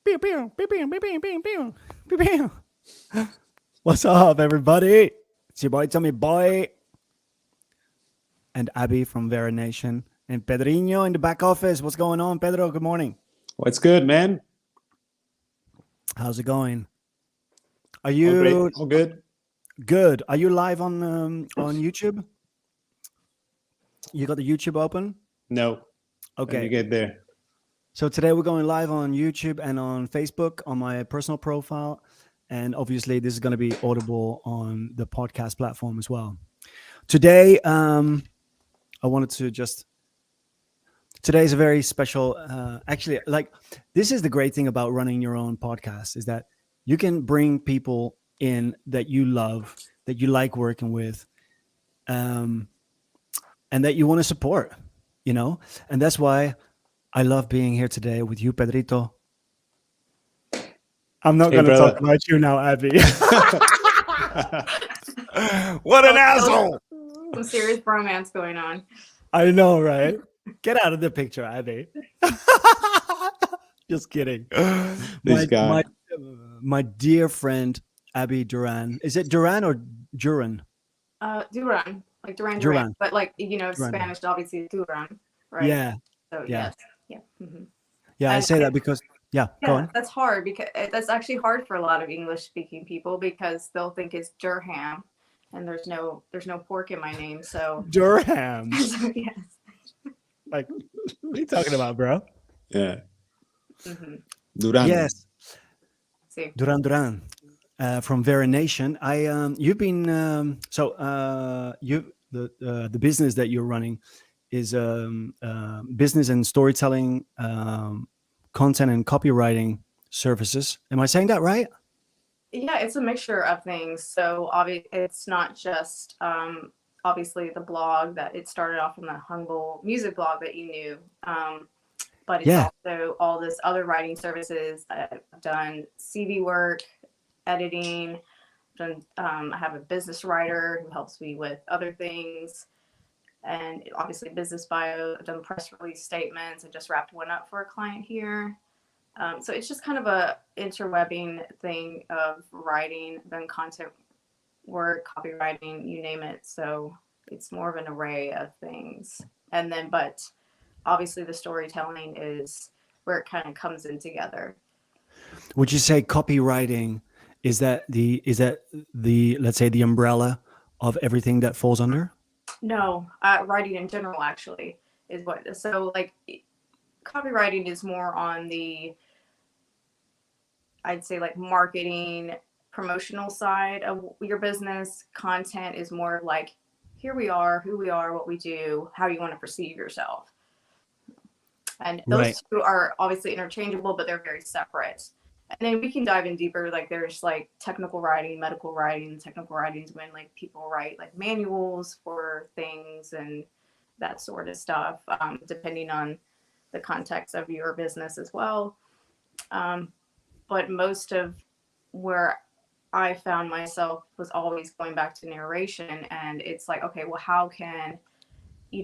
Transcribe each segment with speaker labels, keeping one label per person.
Speaker 1: Pew, pew, pew, pew, pew, pew, pew, pew, pew, pew. What's up, everybody? It's your boy Tommy Boy and Abby from Vera Nation and Pedrinho in the back office. What's going on, Pedro? Good morning.
Speaker 2: What's good, man?
Speaker 1: How's it going? Are
Speaker 2: All great,
Speaker 1: you
Speaker 2: all good.
Speaker 1: good? Are you live on YouTube? You got the YouTube open?
Speaker 2: No, let me
Speaker 1: Okay.
Speaker 2: get there.
Speaker 1: So today we're going live on YouTube and on Facebook on my personal profile. And obviously, this is going to be audible on the podcast platform as well. Today, I wanted to just. Today is a very special. Actually, like this is the great thing about running your own podcast is that you can bring people in that you love, that you like working with, and that you want to support. And that's why I love being here today with you, Pedrito. I'm not
Speaker 2: Hey,
Speaker 1: going to talk
Speaker 2: brother.
Speaker 1: about you now, Abby. What an asshole!
Speaker 3: Some serious bromance going on.
Speaker 1: I know, right? Get out of the picture, Abby. Just kidding.
Speaker 2: This guy.
Speaker 1: My dear friend Abby Duran. Is it Duran or Duran?
Speaker 3: Duran, like Duran,
Speaker 1: Duran.
Speaker 3: but like
Speaker 1: Duran.
Speaker 3: Spanish obviously is Duran, right?
Speaker 1: Yeah,
Speaker 3: So
Speaker 1: yeah.
Speaker 3: yes, yeah. Mm-hmm.
Speaker 1: Yeah. I
Speaker 3: And
Speaker 1: say that because go on.
Speaker 3: that's hard because that's actually hard for a lot of English-speaking people because they'll think it's Durham, and there's no pork in my name. So,
Speaker 1: Durham.
Speaker 3: so yes.
Speaker 1: Like, what are you talking about, bro?
Speaker 2: Yeah,
Speaker 3: Mm-hmm.
Speaker 2: Duran.
Speaker 1: Yes,
Speaker 3: See,
Speaker 1: Duran. From Vera Nation. You've been the business that you're running is business and storytelling, content and copywriting services. Am I saying that right?
Speaker 3: yeah, it's a mixture of things. So it's not just obviously the blog that it started off from the humble music blog that you knew. But it's
Speaker 1: Yeah.
Speaker 3: also all this other writing services. I've done CV work, editing. I have a business writer who helps me with other things, and obviously business bio. I've done press release statements. I just wrapped one up for a client here. So it's just kind of a interwebbing thing of writing, then content work, copywriting, you name it. So it's more of an array of things. And then, but obviously the storytelling is where it kind of comes in together.
Speaker 1: Would you say copywriting is that the let's say the umbrella of everything that falls under?
Speaker 3: No, writing in general actually is what. So like copywriting is more on the, I'd say like marketing, promotional side of your business. Content is more like here we are, who we are, what we do, how you want to perceive yourself. And those
Speaker 1: Right.
Speaker 3: two are obviously interchangeable, but they're very separate. And then we can dive in deeper. Like there's like technical writing, medical writing. Technical writing is when like people write like manuals for things and that sort of stuff, depending on the context of your business as well. But most of where I found myself was always going back to narration. And it's like, okay, well, how can,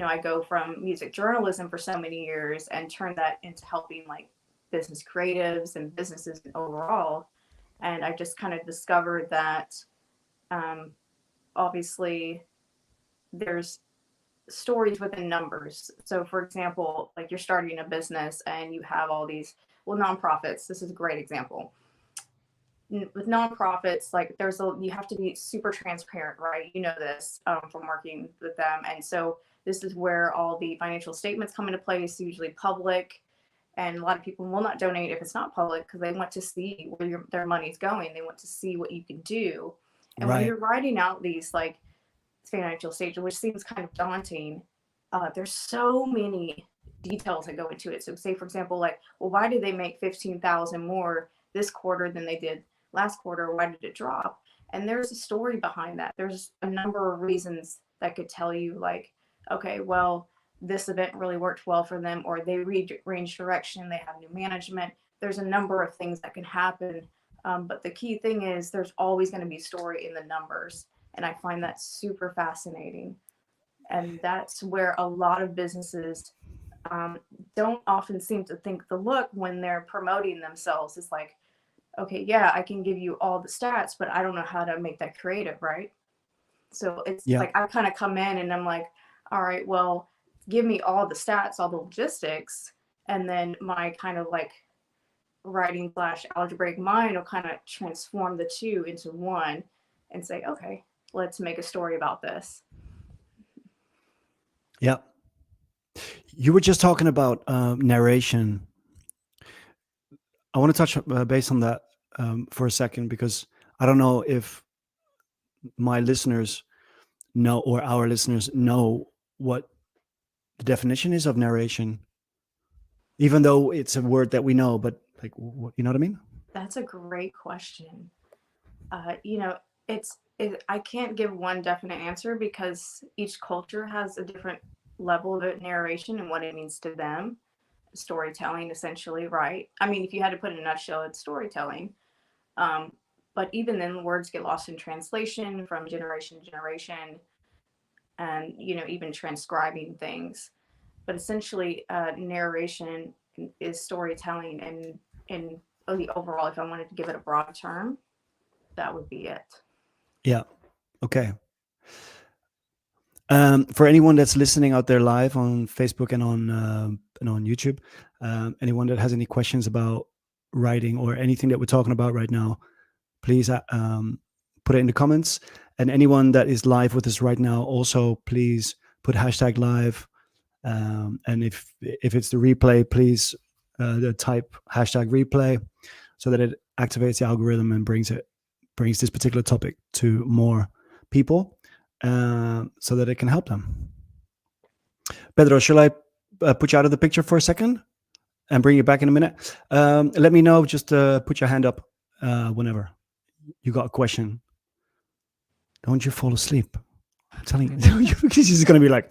Speaker 3: I go from music journalism for so many years and turn that into helping like business creatives and businesses overall. And I just kind of discovered that obviously there's stories within numbers. So, for example, like you're starting a business and you have all these, well, nonprofits. This is a great example. With nonprofits, like you have to be super transparent, right? You know this from working with them. And so this is where all the financial statements come into place, usually public. And a lot of people will not donate if it's not public because they want to see where their money's going. They want to see what you can do. And when
Speaker 1: Right.
Speaker 3: you're writing out these like financial statements, which seems kind of daunting, there's so many details that go into it. So say, for example, like, well, why did they make 15,000 more this quarter than they did last quarter? Why did it drop? And there's a story behind that. There's a number of reasons that could tell you like, okay, well, this event really worked well for them, or they rearranged direction, they have new management. There's a number of things that can happen. But the key thing is there's always going to be a story in the numbers. And I find that super fascinating. And that's where a lot of businesses don't often seem to think the look when they're promoting themselves is like, okay, yeah, I can give you all the stats, but I don't know how to make that creative, right? So it's
Speaker 1: Yeah.
Speaker 3: like I kind of come in and I'm like, all right, well, give me all the stats, all the logistics, and then my kind of like writing / algebraic mind will kind of transform the two into one and say, okay, let's make a story about this.
Speaker 1: Yeah. You were just talking about narration. I want to touch base on that for a second, because I don't know if my listeners know, or our listeners know, what the definition is of narration, even though it's a word that we know, but like, what, you know what I mean?
Speaker 3: That's a great question. You know, I can't give one definite answer because each culture has a different level of narration and what it means to them. Storytelling, essentially, right? I mean, if you had to put it in a nutshell, it's storytelling. Um, but even then, words get lost in translation from generation to generation, and even transcribing things. But essentially, narration is storytelling, and in the overall, if I wanted to give it a broad term, that would be it.
Speaker 1: Yeah. Okay. For anyone that's listening out there live on Facebook and on YouTube, anyone that has any questions about writing or anything that we're talking about right now, please put it in the comments. And anyone that is live with us right now, also please put #live. And if it's the replay, please type #replay, so that it activates the algorithm and brings this particular topic to more people, so that it can help them. Pedro, shall I put you out of the picture for a second and bring you back in a minute? Let me know. Just put your hand up whenever you got a question. Don't you fall asleep. I'm telling you. He's just going to be like,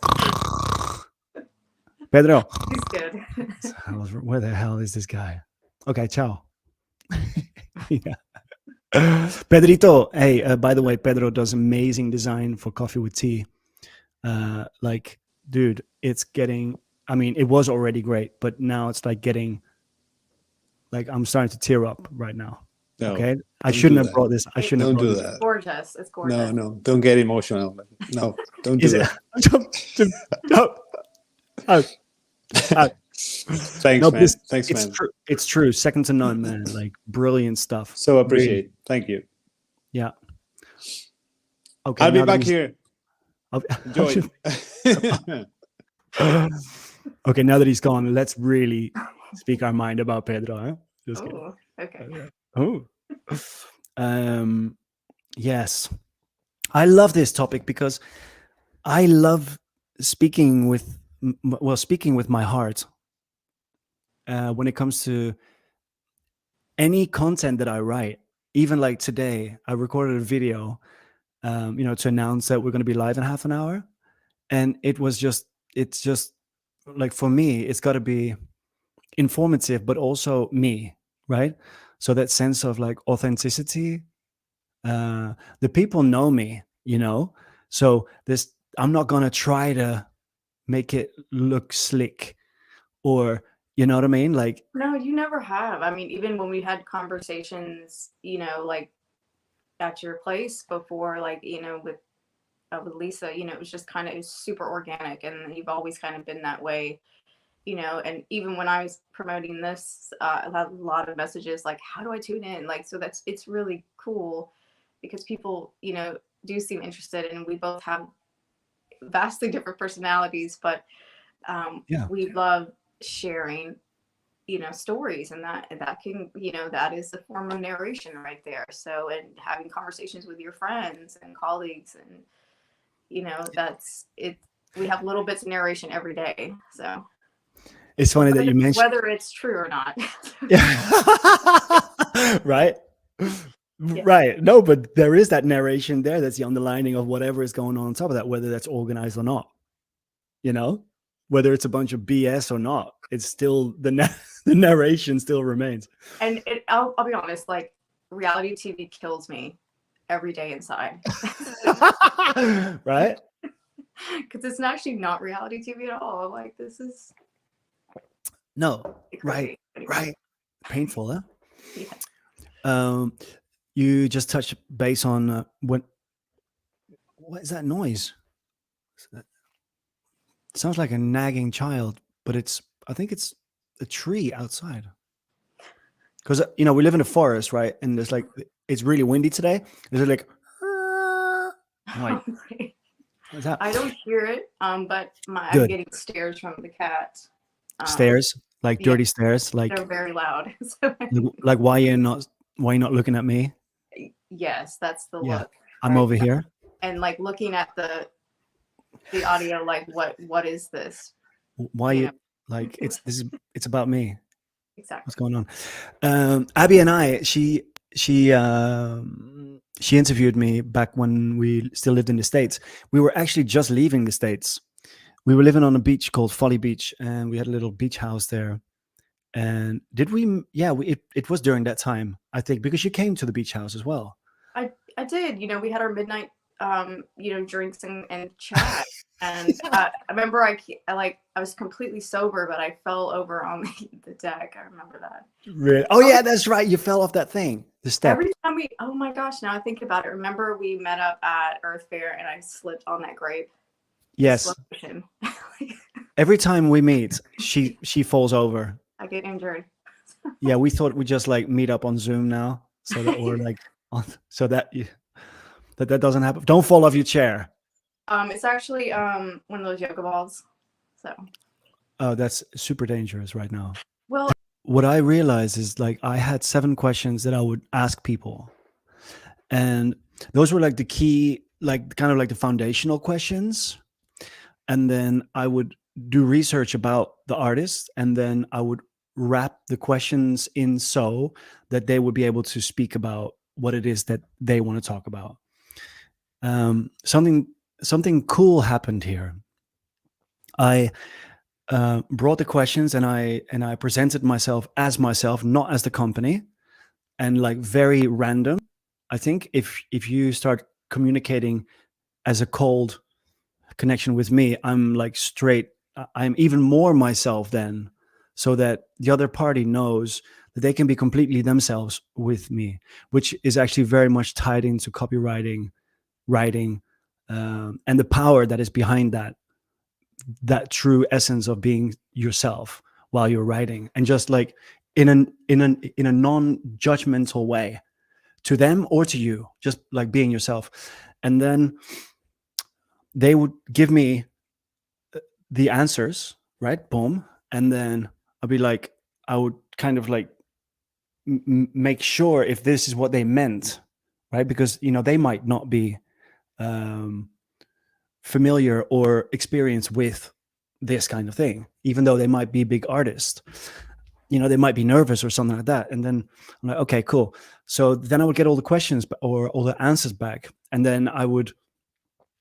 Speaker 1: Pedro.
Speaker 3: He's good.
Speaker 1: Where the hell is this guy? Okay, ciao. Yeah. Pedrito, hey, by the way, Pedro does amazing design for Coffee with Tea. Like, dude, it's getting, I mean, it was already great, but now it's like getting, like, I'm starting to tear up right now.
Speaker 2: No,
Speaker 1: okay, I shouldn't have brought this. I shouldn't have
Speaker 2: don't
Speaker 1: brought
Speaker 2: do
Speaker 1: this.
Speaker 2: that.
Speaker 3: It's gorgeous. It's gorgeous.
Speaker 2: No, don't get emotional. No, don't do
Speaker 1: Is it?
Speaker 2: that. Thanks,
Speaker 1: No,
Speaker 2: man.
Speaker 1: it's
Speaker 2: man.
Speaker 1: true. It's true. Second to none, man. Like, brilliant stuff.
Speaker 2: So appreciate. Really. Thank you.
Speaker 1: Yeah. Okay.
Speaker 2: I'll be back here. Enjoy.
Speaker 1: Okay, now that he's gone, let's really speak our mind about Pedro. Huh? Just
Speaker 3: kidding. Okay.
Speaker 1: Oh. Yes. I love this topic because I love speaking with my heart when it comes to any content that I write. Even like today, I recorded a video, to announce that we're going to be live in half an hour. And it's just like, for me, it's got to be informative, but also me, right? So that sense of like authenticity, the people know me, so I'm not going to try to make it look slick, or, you know what I mean? Like,
Speaker 3: no, you never have. I mean, even when we had conversations, like at your place before, like, with Lisa, it was just kind of super organic, and you've always kind of been that way, and even when I was promoting this, I had a lot of messages like, how do I tune in? Like, so it's really cool because people, do seem interested, and we both have vastly different personalities, but we love sharing, stories, and that can, that is the form of narration right there. So, and having conversations with your friends and colleagues, and, that's it. We have little bits of narration every day. So
Speaker 1: it's funny that you mentioned
Speaker 3: whether it's true or not.
Speaker 1: Right. Yeah. Right. No, but there is that narration there. That's the underlining of whatever is going on top of that, whether that's organized or not, whether it's a bunch of BS or not, it's still the narration still remains.
Speaker 3: And I'll be honest, like, reality TV kills me every day inside.
Speaker 1: Right.
Speaker 3: Because it's actually not reality TV at all. Like, this is
Speaker 1: No.
Speaker 3: It's
Speaker 1: Right.
Speaker 3: crazy. Anyway.
Speaker 1: Right. Painful, huh?
Speaker 3: Yeah.
Speaker 1: You just touched base on what is that noise? It sounds like a nagging child, but I think it's a tree outside. Because we live in a forest, right? And there's like it's really windy today. There's like, I'm like,
Speaker 3: Okay.
Speaker 1: what's that?
Speaker 3: I don't hear it, but I'm
Speaker 1: Good.
Speaker 3: getting stares from the cat.
Speaker 1: Stairs, like
Speaker 3: yeah.
Speaker 1: dirty stairs, like
Speaker 3: They're very loud. So,
Speaker 1: like why you're not looking at me?
Speaker 3: yes, that's the
Speaker 1: Yeah,
Speaker 3: look.
Speaker 1: I'm
Speaker 3: right?
Speaker 1: over here.
Speaker 3: And like looking at the audio, like what is this?
Speaker 1: Why
Speaker 3: You
Speaker 1: you
Speaker 3: know.
Speaker 1: like it's about me.
Speaker 3: Exactly.
Speaker 1: What's going on? Abby and I, she interviewed me back when we still lived in the States. We were actually just leaving the States. We were living on a beach called Folly Beach, and we had a little beach house there. And did we? Yeah, it was during that time, I think, because you came to the beach house as well.
Speaker 3: I did. We had our midnight drinks and chat. And I remember I was completely sober, but I fell over on the deck. I remember that.
Speaker 1: Really? Oh yeah, that's right. You fell off that thing, the step.
Speaker 3: Every time oh my gosh, now I think about it. Remember we met up at Earth Fair and I slipped on that grape.
Speaker 1: Yes. Every time we meet, she falls over.
Speaker 3: I get injured.
Speaker 1: Yeah, we thought we'd just like meet up on Zoom now, so that we're like so that that doesn't happen. Don't fall off your chair.
Speaker 3: It's actually one of those yoga balls. So.
Speaker 1: Oh, that's super dangerous right now.
Speaker 3: Well,
Speaker 1: what I realized is like I had 7 questions that I would ask people, and those were like the key, like kind of like the foundational questions, and then I would do research about the artist, and then I would wrap the questions in so that they would be able to speak about what it is that they want to talk about. Something cool happened here. I brought the questions and I presented myself, not as the company, and like very random. I think if you start communicating as a cold connection with me, I'm like straight. I'm even more myself then, so that the other party knows that they can be completely themselves with me, which is actually very much tied into copywriting, writing, and the power that is behind that true essence of being yourself while you're writing, and just like in a non-judgmental way to them or to you, just like being yourself. And then they would give me the answers, right? Boom. And then I'd be like, I would kind of like make sure if this is what they meant, right? Because they might not be familiar or experienced with this kind of thing, even though they might be big artists. They might be nervous or something like that. And then I'm like, okay, cool. So then I would get all the questions or all the answers back, and then I would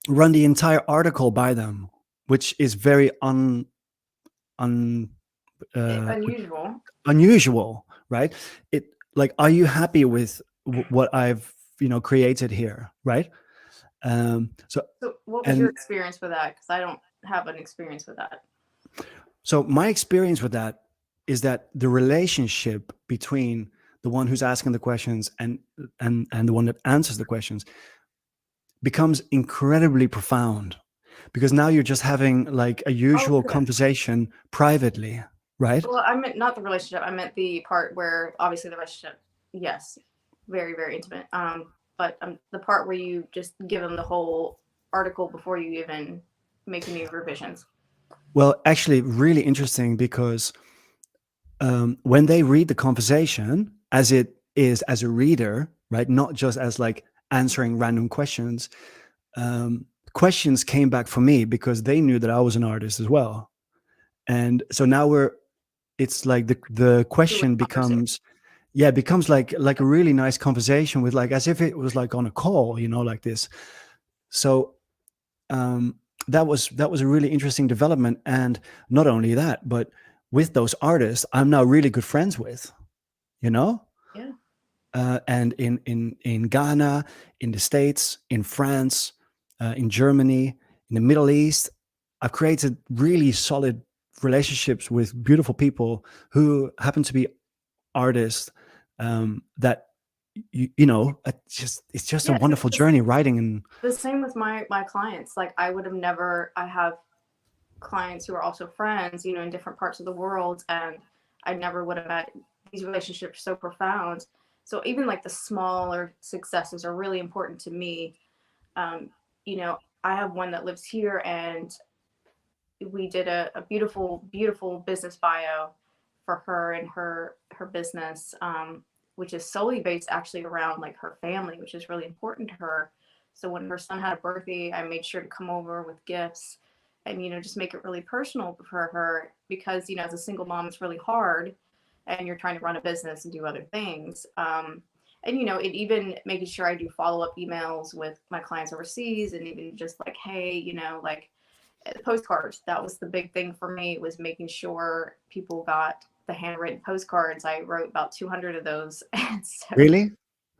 Speaker 1: run the entire article by them, which is very unusual, right? It like, are you happy with what I've created here, right?
Speaker 3: So what was your experience with that? Because I don't have an experience with that.
Speaker 1: So my experience with that is that the relationship between the one who's asking the questions and the one that answers the questions becomes incredibly profound, because now you're just having like a usual conversation privately, right?
Speaker 3: Well, I meant not the relationship. I meant the part where obviously the relationship, yes, very, very intimate. But the part where you just give them the whole article before you even make any revisions.
Speaker 1: Well, actually, really interesting, because when they read the conversation as it is as a reader, right, not just as like answering random questions, questions came back for me because they knew that I was an artist as well. And so now it's like the question becomes like a really nice conversation with, like, as if it was like on a call, like this. So that was a really interesting development. And not only that, but with those artists I'm now really good friends with,
Speaker 3: Yeah.
Speaker 1: And in Ghana, in the States, in France, in Germany, in the Middle East, I've created really solid relationships with beautiful people who happen to be artists, that you know, it's just a
Speaker 3: Yeah,
Speaker 1: wonderful journey writing. And
Speaker 3: the same with my clients. Like I would have never. I have clients who are also friends, you know, in different parts of the world, and I never would have met these relationships so profound. So even like the smaller successes are really important to me. Um, you know, I have one that lives here, and we did a beautiful, beautiful business bio for her and her business, which is solely based actually around like her family, which is really important to her. So when her son had a birthday, I made sure to come over with gifts and, you know, just make it really personal for her because, you know, as a single mom, it's really hard and you're trying to run a business and do other things. And, you know, it even making sure I do follow up emails with my clients overseas and even just like, hey, you know, like postcards. That was the big thing for me, was making sure people got the handwritten postcards. I wrote about 200 of those. And so,
Speaker 1: really,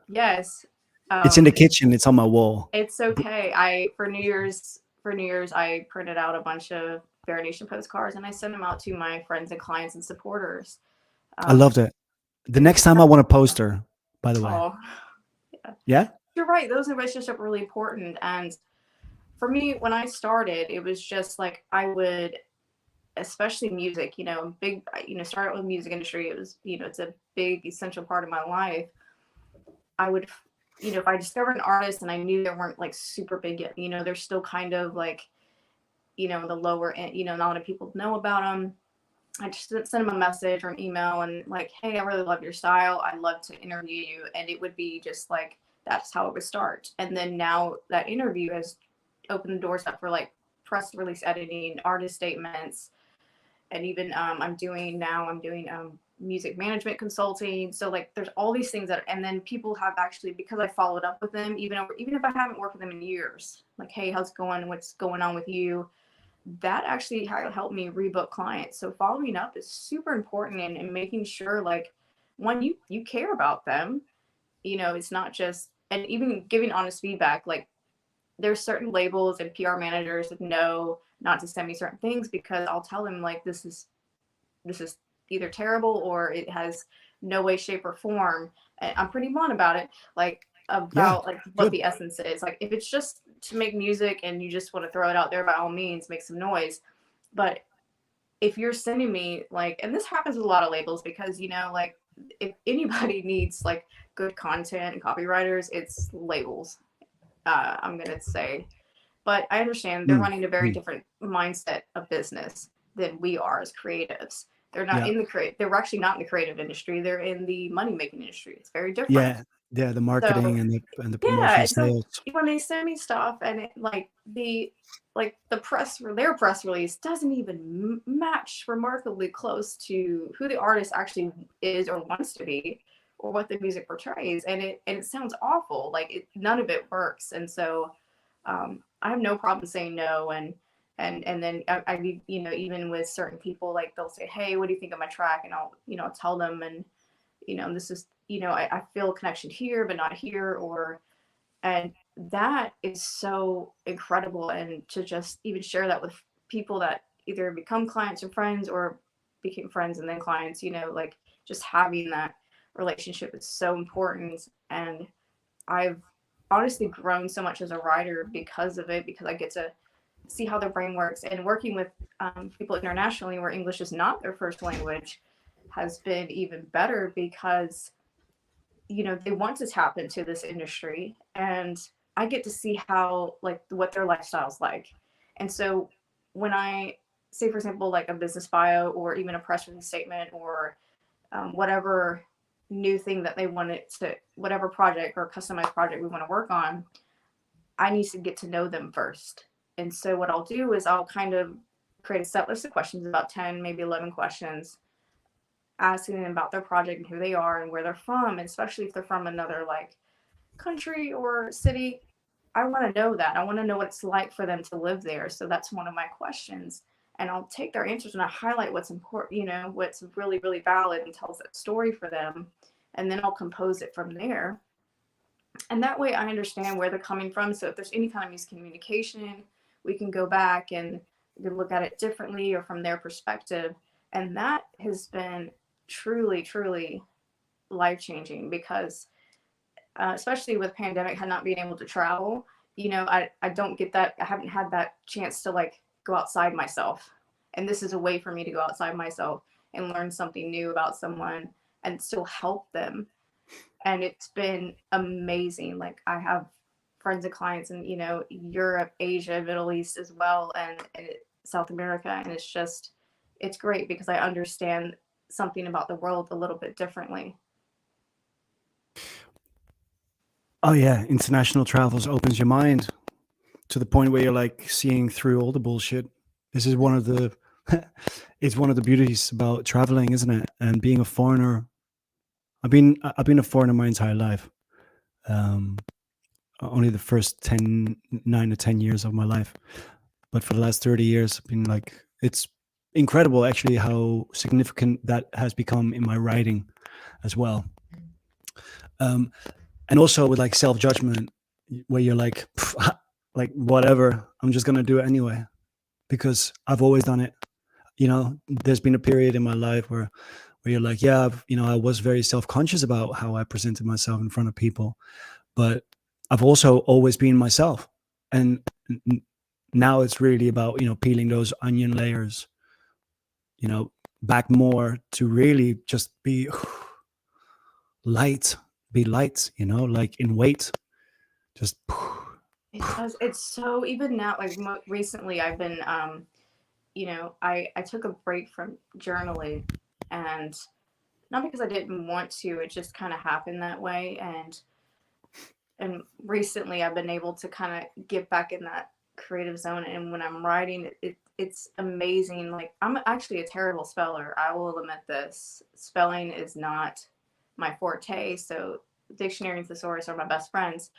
Speaker 3: yes,
Speaker 1: it's in the
Speaker 3: um,
Speaker 1: kitchen. It's on my wall.
Speaker 3: it's okay. I for New Year's I printed out a bunch of Bear Nation postcards and I sent them out to my friends and clients and supporters.
Speaker 1: I
Speaker 3: Um,
Speaker 1: loved it. The next time I want a poster, by the way.
Speaker 3: oh, yeah.
Speaker 1: Yeah.
Speaker 3: You're right. Those relationships are really important. And for me, when I started, it was just like I would, especially music, you know, big, you know, started with music industry. It was, you know, it's a big essential part of my life. I would, you know, if I discovered an artist and I knew they weren't like super big yet, you know, they're still kind of like, you know, the lower end, you know, not a lot of people know about them. I just send them a message or an email and like, hey, I really love your style. I'd love to interview you. And it would be just like, that's how it would start. And then now that interview has opened the doors up for like press release editing, artist statements, and even I'm doing music management consulting. So like there's all these things that, and then people have actually, because I followed up with them, even if I haven't worked with them in years, like, hey, how's it going, what's going on with you, that actually helped me rebook clients. So following up is super important, and making sure like, one, you care about them, you know, it's not just, and even giving honest feedback. Like there's certain labels and PR managers that know not to send me certain things because I'll tell them like, this is either terrible or it has no way, shape, or form. And I'm pretty blunt about it, like
Speaker 1: Yeah.
Speaker 3: about like what
Speaker 1: Good.
Speaker 3: the essence is. Like if it's just to make music and you just want to throw it out there, by all means, make some noise. But if you're sending me like, and this happens with a lot of labels because, you know, like if anybody needs like good content and copywriters, it's labels. I'm gonna say, but I understand they're
Speaker 1: Mm,
Speaker 3: running a very
Speaker 1: mm.
Speaker 3: different mindset of business than we are as creatives. They're not
Speaker 1: Yeah.
Speaker 3: in the they're actually not in the creative industry. They're in the money making industry. It's very different.
Speaker 1: Yeah. Yeah. The
Speaker 3: So
Speaker 1: marketing and the
Speaker 3: yeah,
Speaker 1: promotion
Speaker 3: and so
Speaker 1: sales.
Speaker 3: when they send me stuff and it, like the press, their press release doesn't even match remarkably close to who the artist actually is or wants to be, or what the music portrays, and it sounds awful. Like none of it works, and so I have no problem saying no. And then I, you know, even with certain people, like they'll say, hey, what do you think of my track, and I'll, you know, tell them, and you know, this is, you know, I feel a connection here but not here, or, and that is so incredible. And to just even share that with people that either become clients or friends, or became friends and then clients, you know, like just having that relationship is so important. And I've honestly grown so much as a writer because of it, because I get to see how their brain works. And working with people internationally where English is not their first language has been even better, because you know they want to tap into this industry, and I get to see how, like, what their lifestyle's like. And so when I say, for example, like a business bio or even a press release statement, or whatever new thing that they wanted to, whatever project or customized project we want to work on, I need to get to know them first. And so what I'll do is I'll kind of create a set list of questions, about 10, maybe 11 questions, asking them about their project and who they are and where they're from, and especially if they're from another like country or city. I want to know that. I want to know what it's like for them to live there. So that's one of my questions. And I'll take their answers and I highlight what's important, you know, what's really, really valid and tells that story for them. And then I'll compose it from there. And that way I understand where they're coming from. So if there's any kind of miscommunication, we can go back and could look at it differently or from their perspective. And that has been truly, truly life changing because, especially with pandemic, had not been able to travel, I don't get that. I haven't had that chance to like go outside myself. And this is a way for me to go outside myself and learn something new about someone and still help them. And it's been amazing. Like I have friends and clients in, Europe, Asia, Middle East as well, and South America. And it's great because I understand something about the world a little bit differently.
Speaker 1: Oh yeah, international travels opens your mind to the point where you're like seeing through all the bullshit. This is one of the it's one of the beauties about traveling, isn't it? And being a foreigner. I've been a foreigner my entire life. Only the first 9 to 10 years of my life. But for the last 30 years, I've been like, it's incredible actually how significant that has become in my writing as well. And also with like self-judgment, where you're like whatever, I'm just gonna do it anyway because I've always done it. There's been a period in my life where you're like, yeah, I was very self-conscious about how I presented myself in front of people, but I've also always been myself. And now it's really about, peeling those onion layers, back more to really just be light, like in weight, just.
Speaker 3: It does. It's so, even now, like recently I've been, I took a break from journaling, and not because I didn't want to, it just kind of happened that way. And recently I've been able to kind of get back in that creative zone. And when I'm writing, it's amazing. Like I'm actually a terrible speller. I will admit this. Spelling is not my forte. So dictionary and thesaurus are my best friends.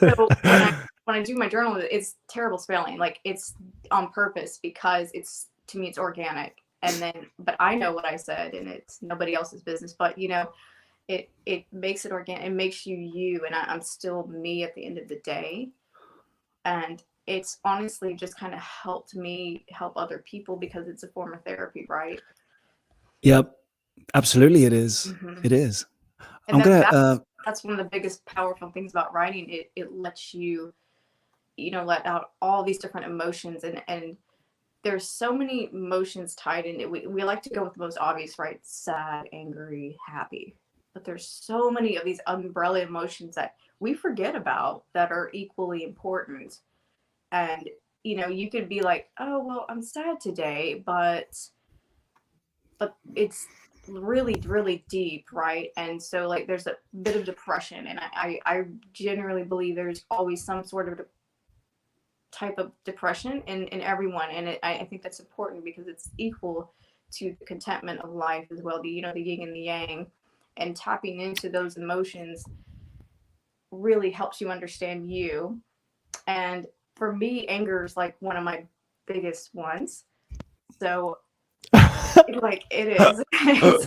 Speaker 3: So when I do my journal, it's terrible spelling. Like it's on purpose because to me it's organic. And then, but I know what I said, and it's nobody else's business. But it makes it organic. It makes you, and I'm still me at the end of the day. And it's honestly just kind of helped me help other people because it's a form of therapy, right?
Speaker 1: Yep, absolutely, it is.
Speaker 3: Mm-hmm.
Speaker 1: It is.
Speaker 3: And that's one of the biggest powerful things about writing. It lets you, let out all these different emotions, and there's so many emotions tied in it. We like to go with the most obvious, right? Sad, angry, happy. But there's so many of these umbrella emotions that we forget about that are equally important. And, you could be like, oh, well, I'm sad today, but it's really, really deep, right? And so like there's a bit of depression. And I generally believe there's always some sort of type of depression in everyone, and I think that's important because it's equal to the contentment of life as well, the yin and the yang, and tapping into those emotions really helps you understand you. And for me, anger is like one of my biggest ones, so like it is.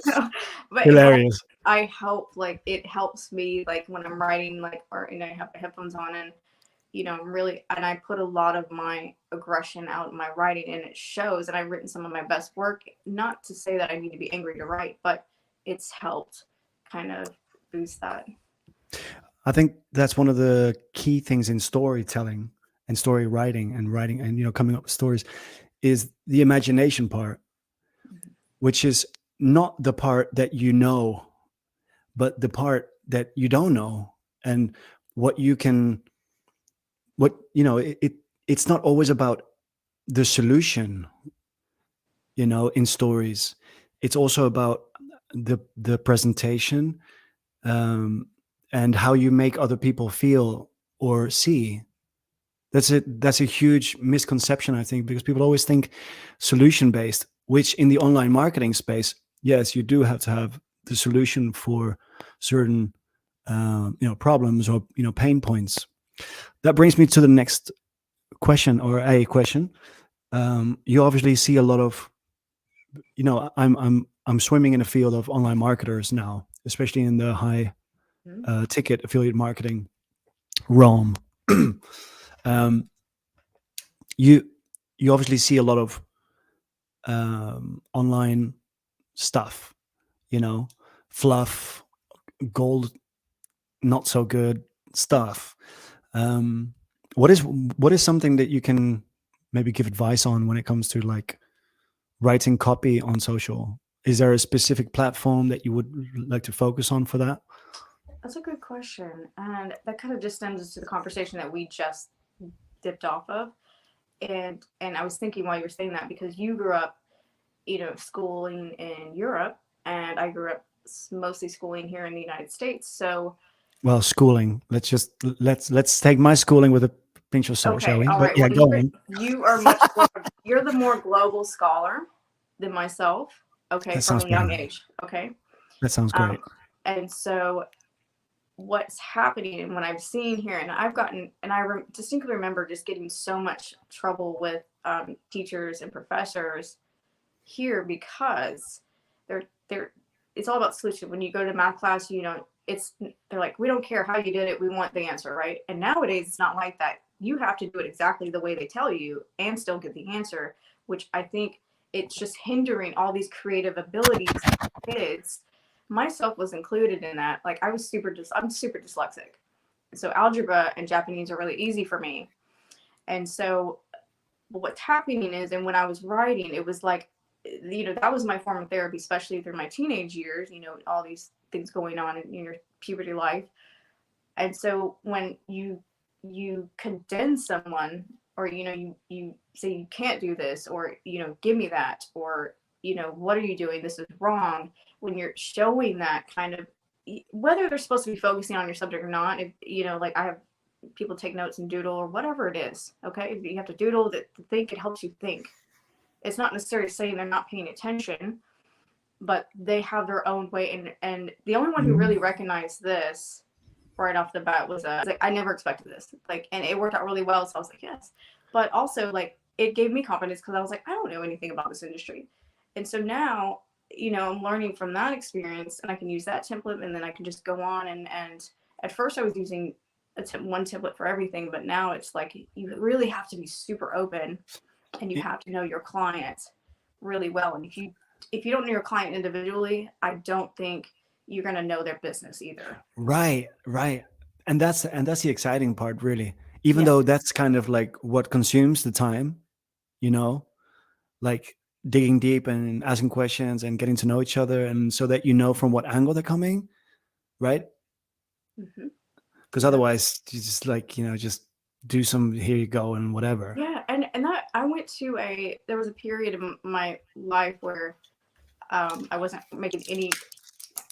Speaker 3: So, but
Speaker 1: Hilarious.
Speaker 3: I help, like it helps me like when I'm writing, like, or I have the headphones on, and really, and I put a lot of my aggression out in my writing, and it shows. And I've written some of my best work, not to say that I need to be angry to write, but it's helped kind of boost that.
Speaker 1: I think that's one of the key things in storytelling and story writing and coming up with stories is the imagination part, which is not the part that but the part that you don't know, and it's not always about the solution, in stories. It's also about the presentation, and how you make other people feel or see. That's a huge misconception, I think, because people always think solution based, which in the online marketing space, yes, you do have to have the solution for certain problems or pain points. That brings me to the next question, or a question. You obviously see a lot of, I'm swimming in a field of online marketers now, especially in the high ticket affiliate marketing realm. you you obviously see a lot of online stuff, you know, fluff, gold, not so good stuff. Um, what is something that you can maybe give advice on when it comes to like writing copy on social? Is there a specific platform that you would like to focus on for that?
Speaker 3: That's a good question. And that kind of just stems to the conversation that we just dipped off of. And I was thinking while you were saying that, because you grew up, schooling in Europe, and I grew up mostly schooling here in the United States. So
Speaker 1: Well, schooling. Let's take my schooling with a pinch of salt, shall
Speaker 3: okay,
Speaker 1: we?
Speaker 3: all
Speaker 1: But
Speaker 3: right.
Speaker 1: yeah,
Speaker 3: Well,
Speaker 1: go on.
Speaker 3: you are much more, you're the more global scholar than myself. Okay,
Speaker 1: That
Speaker 3: from
Speaker 1: sounds
Speaker 3: a young
Speaker 1: great.
Speaker 3: age. Okay,
Speaker 1: That sounds great.
Speaker 3: and so what's happening and what I've seen here, and I've gotten, and distinctly remember just getting so much trouble with teachers and professors here because they're it's all about solution. When you go to math class, they're like, we don't care how you did it, we want the answer, right? And nowadays it's not like that. You have to do it exactly the way they tell you and still get the answer, which I think it's just hindering all these creative abilities of kids. Myself was included in that. Like I'm super dyslexic, so algebra and Japanese are really easy for me. And so what's happening is, and when I was writing, it was like, that was my form of therapy, especially through my teenage years, all these things going on in your puberty life. And so when you condemn someone, or you say you can't do this, or give me that, or what are you doing, this is wrong, when you're showing that kind of, whether they're supposed to be focusing on your subject or not, if like I have people take notes and doodle or whatever it is, okay, if you have to doodle that, think it helps you think. It's not necessarily saying they're not paying attention, but they have their own way. And the only one who really recognized this right off the bat was like, I never expected this. Like, and it worked out really well. So I was like, yes. But also, like, it gave me confidence because I was like, I don't know anything about this industry. And so now, I'm learning from that experience, and I can use that template, and then I can just go on. And at first I was using one template for everything, but now it's like you really have to be super open, and you have to know your client really well. And if you don't know your client individually, I don't think you're going to know their business either.
Speaker 1: Right, right. And that's the exciting part, really. Even
Speaker 3: Yeah.
Speaker 1: though that's kind of like what consumes the time, you know, like digging deep and asking questions and getting to know each other, and so that you know from what angle they're coming, right?
Speaker 3: Mm-hmm.
Speaker 1: Because
Speaker 3: Yeah.
Speaker 1: otherwise, you just like just do some here you go and whatever.
Speaker 3: Yeah. And that I went to there was a period in my life where I wasn't making any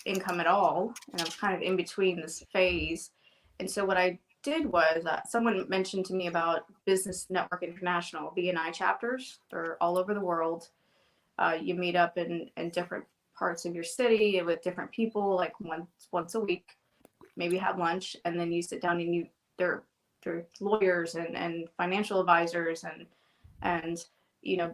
Speaker 3: income at all, and I was kind of in between this phase. And so what I did was, someone mentioned to me about Business Network International, BNI chapters. They're all over the world. You meet up in different parts of your city with different people, like once a week, maybe have lunch, and then you sit down and they're lawyers and financial advisors and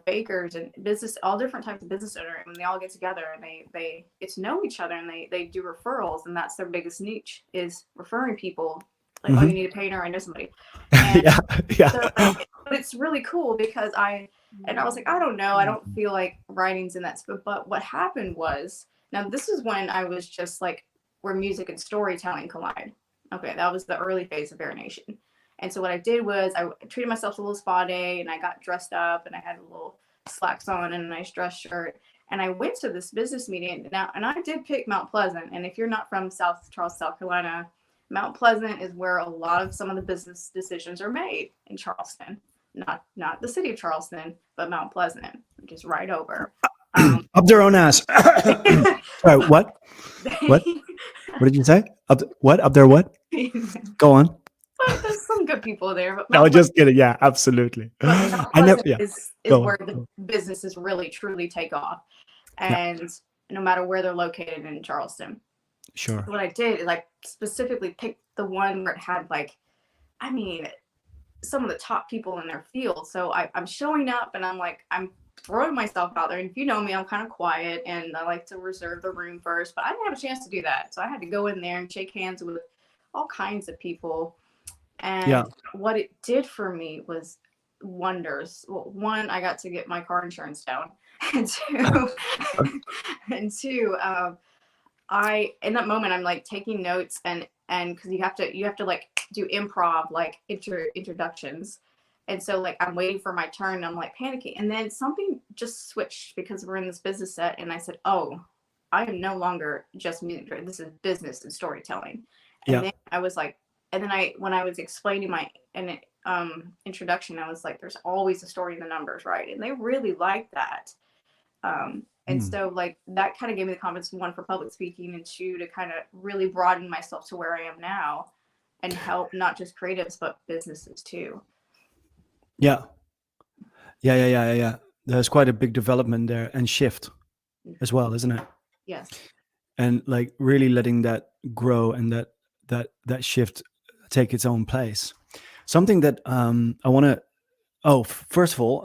Speaker 3: bakers and business, all different types of business owners, and they all get together and they get to know each other, and they do referrals, and that's their biggest niche, is referring people. Like, oh, you need a painter, I know somebody. And
Speaker 1: Yeah, yeah.
Speaker 3: so but it's really cool because I was like, I don't know, I don't feel like writing's in that space. But what happened was, now this is when I was just like, where music and storytelling collide. Okay, that was the early phase of Bear Nation. And so what I did was I treated myself to a little spa day, and I got dressed up, and I had a little slacks on and a nice dress shirt. And I went to this business meeting now, and I did pick Mount Pleasant. And if you're not from South Charleston, South Carolina, Mount Pleasant is where a lot of some of the business decisions are made in Charleston. Not the city of Charleston, but Mount Pleasant, which is right over.
Speaker 1: Up their own ass. Sorry, what? What? What did you say? What? Up there? What? Go on.
Speaker 3: But there's some good people there. But
Speaker 1: No,
Speaker 3: Mount
Speaker 1: just kidding. Yeah, absolutely.
Speaker 3: Mount
Speaker 1: I never.
Speaker 3: Pleasant
Speaker 1: Yeah.
Speaker 3: is
Speaker 1: Go
Speaker 3: where
Speaker 1: on.
Speaker 3: the businesses really truly take off,
Speaker 1: Yeah.
Speaker 3: and no matter where they're located in Charleston.
Speaker 1: Sure.
Speaker 3: What I did is I specifically picked the one where it had, like, I mean, some of the top people in their field. So I'm showing up, and I'm throwing myself out there. And if you know me, I'm kind of quiet, and I like to reserve the room first. But I didn't have a chance to do that, so I had to go in there and shake hands with all kinds of people. And
Speaker 1: Yeah.
Speaker 3: what it did for me was wonders. Well, one, I got to get my car insurance down, and two, and two, I in that moment I'm like taking notes and because you have to like do improv like introductions, and so like I'm waiting for my turn and I'm like panicking, and then something just switched because we're in this business set, and I said, oh, I am no longer just music director. This is business and storytelling. And then I was like, and then when I was explaining my introduction, I was like, there's always a story in the numbers, right? And they really liked that. And so like that kind of gave me the confidence, one, for public speaking, and two, to kind of really broaden myself to where I am now and help not just creatives but businesses too.
Speaker 1: Yeah. There's quite a big development there and shift as well, isn't it?
Speaker 3: Yes.
Speaker 1: And like really letting that grow and that shift take its own place. Something that I want to. Oh, first of all,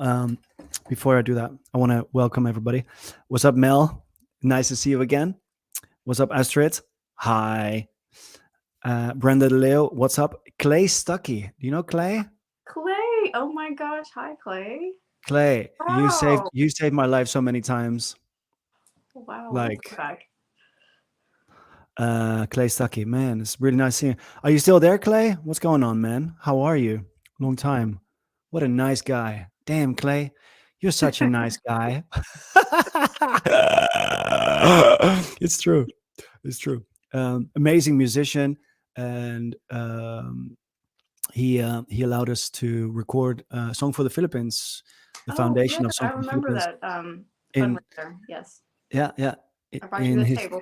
Speaker 1: before I do that, I want to welcome everybody. What's up, Mel? Nice to see you again. What's up, Astrid? Hi. Brenda Leo, what's up? Clay Stuckey. Do you know Clay?
Speaker 3: Clay. Oh my gosh. Hi, Clay.
Speaker 1: Clay,
Speaker 3: Wow.
Speaker 1: you saved my life so many times.
Speaker 3: Wow.
Speaker 1: Like
Speaker 3: back.
Speaker 1: Clay Stuckey, man, it's really nice seeing you. Are you still there, Clay? What's going on, man? How are you? Long time. What a nice guy. Damn, Clay, you're such a nice guy. It's true. It's true. Amazing musician, and he allowed us to record a song for the Philippines, the foundation of Song
Speaker 3: I
Speaker 1: for the
Speaker 3: remember
Speaker 1: Philippines.
Speaker 3: that fundraiser. Yes.
Speaker 1: Yeah.
Speaker 3: I brought you to the table.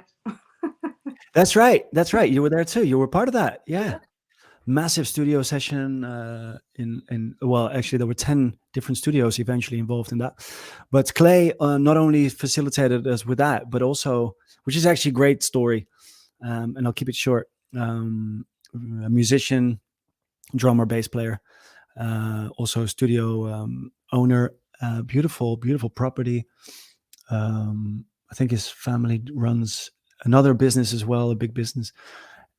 Speaker 1: That's right. You were there too. You were part of that. Yeah. Massive studio session in well, actually there were 10 different studios eventually involved in that. But Clay not only facilitated us with that, but also, which is actually a great story, and I'll keep it short. A musician, drummer, bass player, also a studio owner, beautiful property. I think his family runs another business as well, a big business,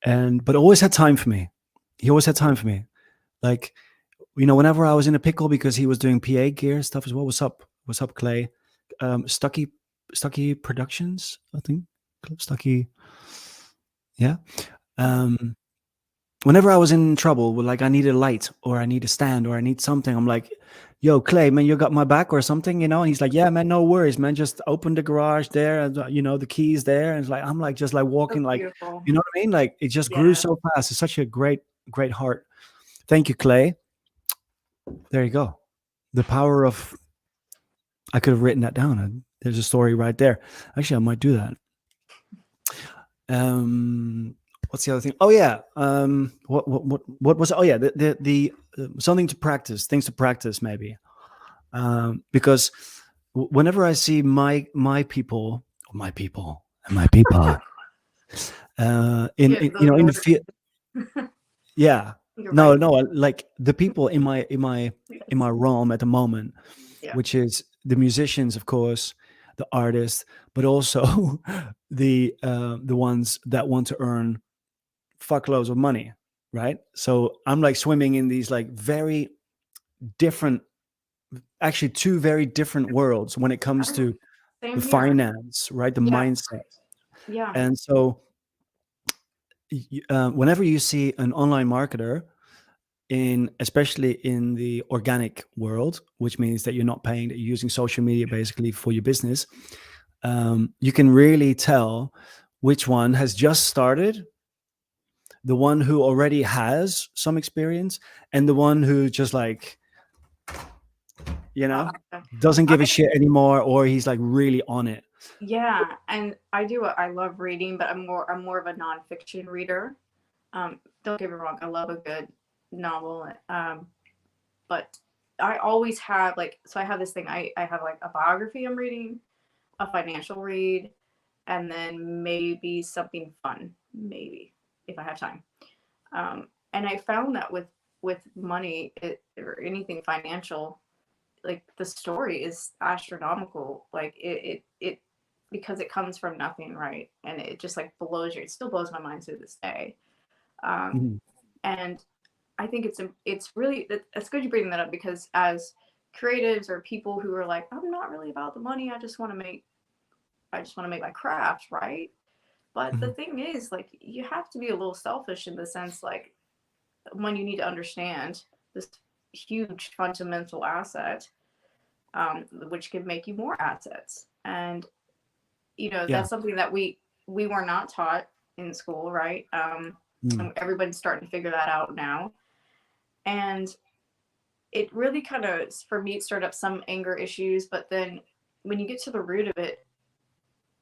Speaker 1: but always had time for me. He always had time for me. Like, whenever I was in a pickle because he was doing PA gear stuff as well. What's up, Clay? Stuckey Productions, I think. Stuckey. Yeah. Whenever I was in trouble, like I need a light or I need a stand or I need something, I'm like, yo, Clay, man, you got my back or something, And he's like, yeah, man, no worries, man. Just open the garage there, and the keys there. And it's like, I'm like, just like walking, like,
Speaker 3: Beautiful.
Speaker 1: you know what I mean? Like it just grew so fast. It's such a great heart. Thank you, Clay. There you go. The power of, I could have written that down. There's a story right there. Actually, I might do that. What's the other thing? Oh yeah. What was it? Oh yeah. The something to practice, things to practice maybe. Because whenever I see my people in the field, yeah. No, like the people in my realm at the moment, which is the musicians, of course, the artists, but also the ones that want to earn fuckloads of money, right? So I'm like swimming in these like very different, actually two very different worlds when it comes to the finance, right? The mindset.
Speaker 3: Yeah.
Speaker 1: And so whenever you see an online marketer, especially in the organic world, which means that you're not paying, that you're using social media basically for your business, you can really tell which one has just started, the one who already has some experience, and the one who just like, doesn't give a shit anymore, or he's like really on it.
Speaker 3: Yeah, and I love reading, but I'm more of a nonfiction reader. Don't get me wrong, I love a good novel. But I always have so I have this thing. I have like a biography I'm reading, a financial read, and then maybe something fun, maybe if I have time. And I found that with money or anything financial, like the story is astronomical. Like it because it comes from nothing, right? And it just like blows you. It still blows my mind to this day. And I think it's really, it's good you bring that up, because as creatives or people who are like, I'm not really about the money, I just want to make my craft, right? But the
Speaker 1: Mhm.
Speaker 3: thing is, like, you have to be a little selfish in the sense, like, when you need to understand this huge fundamental asset, which could make you more assets. And
Speaker 1: Yeah.
Speaker 3: that's something that we were not taught in school, right?
Speaker 1: Mm.
Speaker 3: And everybody's starting to figure that out now. And it really kind of, for me, it stirred up some anger issues. But then when you get to the root of it,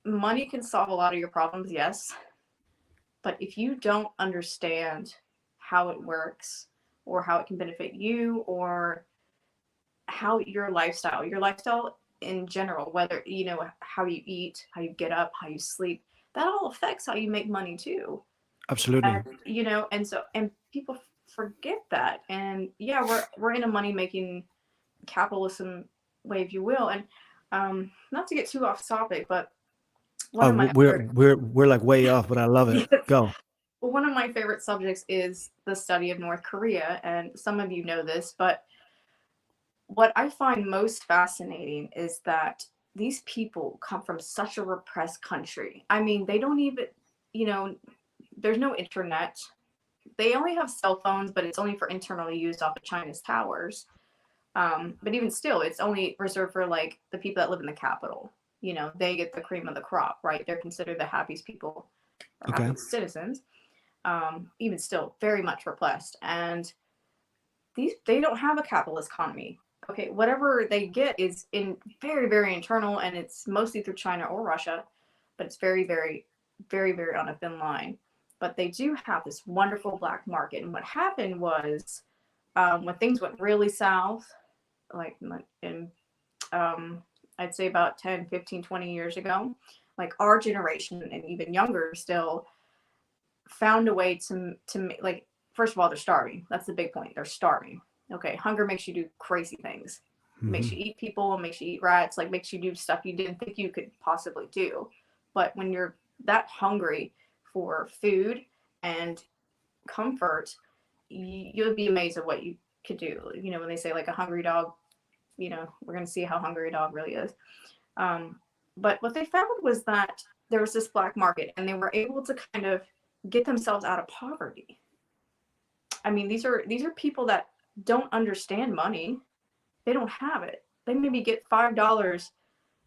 Speaker 3: money can solve a lot of your problems, yes. But if you don't understand how it works, or how it can benefit you, or how your lifestyle in general, whether how you eat, how you get up, how you sleep, that all affects how you make money too.
Speaker 1: Absolutely.
Speaker 3: And and people forget that. And yeah, we're in a money making capitalism way, if you will. And not to get too off topic, but one
Speaker 1: Oh,
Speaker 3: of my
Speaker 1: we're
Speaker 3: other
Speaker 1: we're like way off, but I love it.
Speaker 3: yes,
Speaker 1: Go.
Speaker 3: well, one of my favorite subjects is the study of North Korea, and some of you know this, but what I find most fascinating is that these people come from such a repressed country. I mean, they don't even, you know, there's no internet. They only have cell phones, but it's only for internally used off of China's towers. But even still, it's only reserved for like the people that live in the capital. They get the cream of the crop, right? They're considered the happiest people or
Speaker 1: Okay.
Speaker 3: happiest citizens. Even still, very much repressed. And they don't have a capitalist economy. Okay, whatever they get is in very, very internal, and it's mostly through China or Russia, but it's very, very, very, very on a thin line. But they do have this wonderful black market. And what happened was, when things went really south, like in I'd say about 10, 15, 20 years ago, like our generation and even younger still found a way to like, first of all, they're starving. That's the big point. They're starving. Okay, hunger makes you do crazy things. It makes
Speaker 1: Hmm.
Speaker 3: you eat people, it makes you eat rats, like makes you do stuff you didn't think you could possibly do. But when you're that hungry for food and comfort, you'll be amazed at what you could do. When they say like a hungry dog, we're going to see how hungry a dog really is. But what they found was that there was this black market, and they were able to kind of get themselves out of poverty. I mean, these are people that don't understand money. They don't have it. They maybe get $5,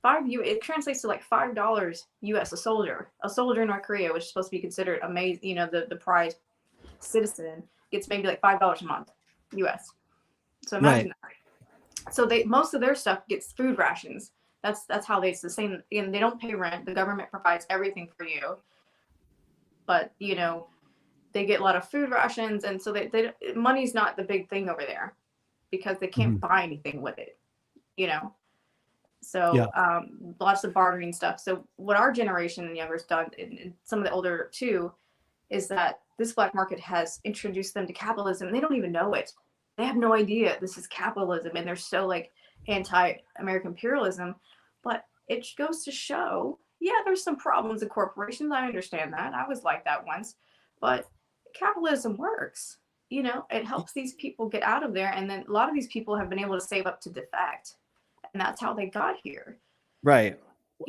Speaker 3: it translates to like $5 US a soldier. A soldier in North Korea, which is supposed to be considered amazing, the prized citizen, gets maybe like $5 a month US. So
Speaker 1: Right.
Speaker 3: imagine that. So most of their stuff gets food rations. That's how they sustain, and they don't pay rent. The government provides everything for you, but they get a lot of food rations, and so money's not the big thing over there because they
Speaker 1: Hmm.
Speaker 3: can't buy anything with it. You know,
Speaker 1: Yeah.
Speaker 3: so lots of bartering stuff. So what our generation and younger done, and some of the older too, is that this black market has introduced them to capitalism. They don't even know it. They have no idea this is capitalism, and they're so like anti-American imperialism. But it goes to show, yeah, there's some problems in corporations. I understand that. I was like that once, but capitalism works. It helps these people get out of there, and then a lot of these people have been able to save up to defect, and that's how they got here.
Speaker 1: Right.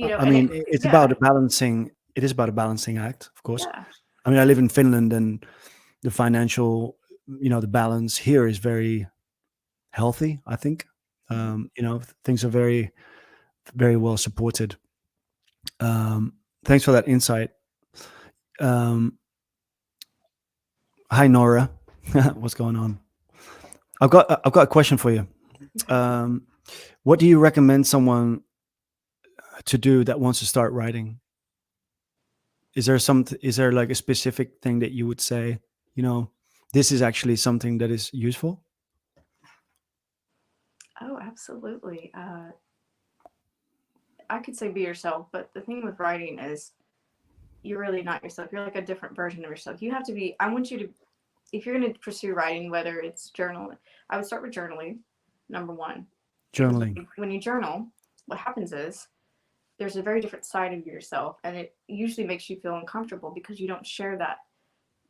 Speaker 1: I
Speaker 3: And
Speaker 1: mean, it's
Speaker 3: yeah,
Speaker 1: about a balancing. It is about a balancing act, of course.
Speaker 3: yeah.
Speaker 1: I mean, I live in Finland, and the financial, the balance here is very healthy. I think,
Speaker 3: Mhm.
Speaker 1: things are very, very well supported. Thanks for that insight. Um, Hi, Nora. What's going on? I've got a question for you.
Speaker 3: Okay.
Speaker 1: Um, what do you recommend someone to do that wants to start writing? Is there like a specific thing that you would say, you know, this is actually something that is useful?
Speaker 3: Oh, absolutely. I could say be yourself, but the thing with writing is you're really not yourself. You're like a different version of yourself. You have to be, I want you to, if you're going to pursue writing, whether it's journal, I would start with journaling, number one. Because
Speaker 1: Journaling.
Speaker 3: when you journal, what happens is there's a very different side of yourself, and it usually makes you feel uncomfortable because you don't share that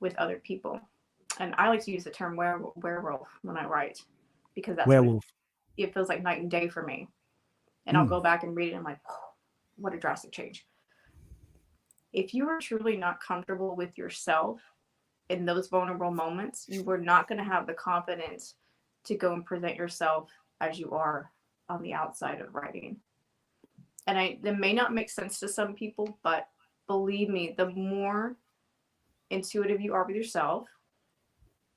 Speaker 3: with other people. and I like to use the term werewolf when I write, because that's what
Speaker 1: Werewolf.
Speaker 3: it feels like night and day for me. And I'll
Speaker 1: Mm.
Speaker 3: go back and read it, and I'm like, oh, what a drastic change. If you are truly not comfortable with yourself in those vulnerable moments, you are not going to have the confidence to go and present yourself as you are on the outside of writing. And that may not make sense to some people, but believe me, the more intuitive you are with yourself,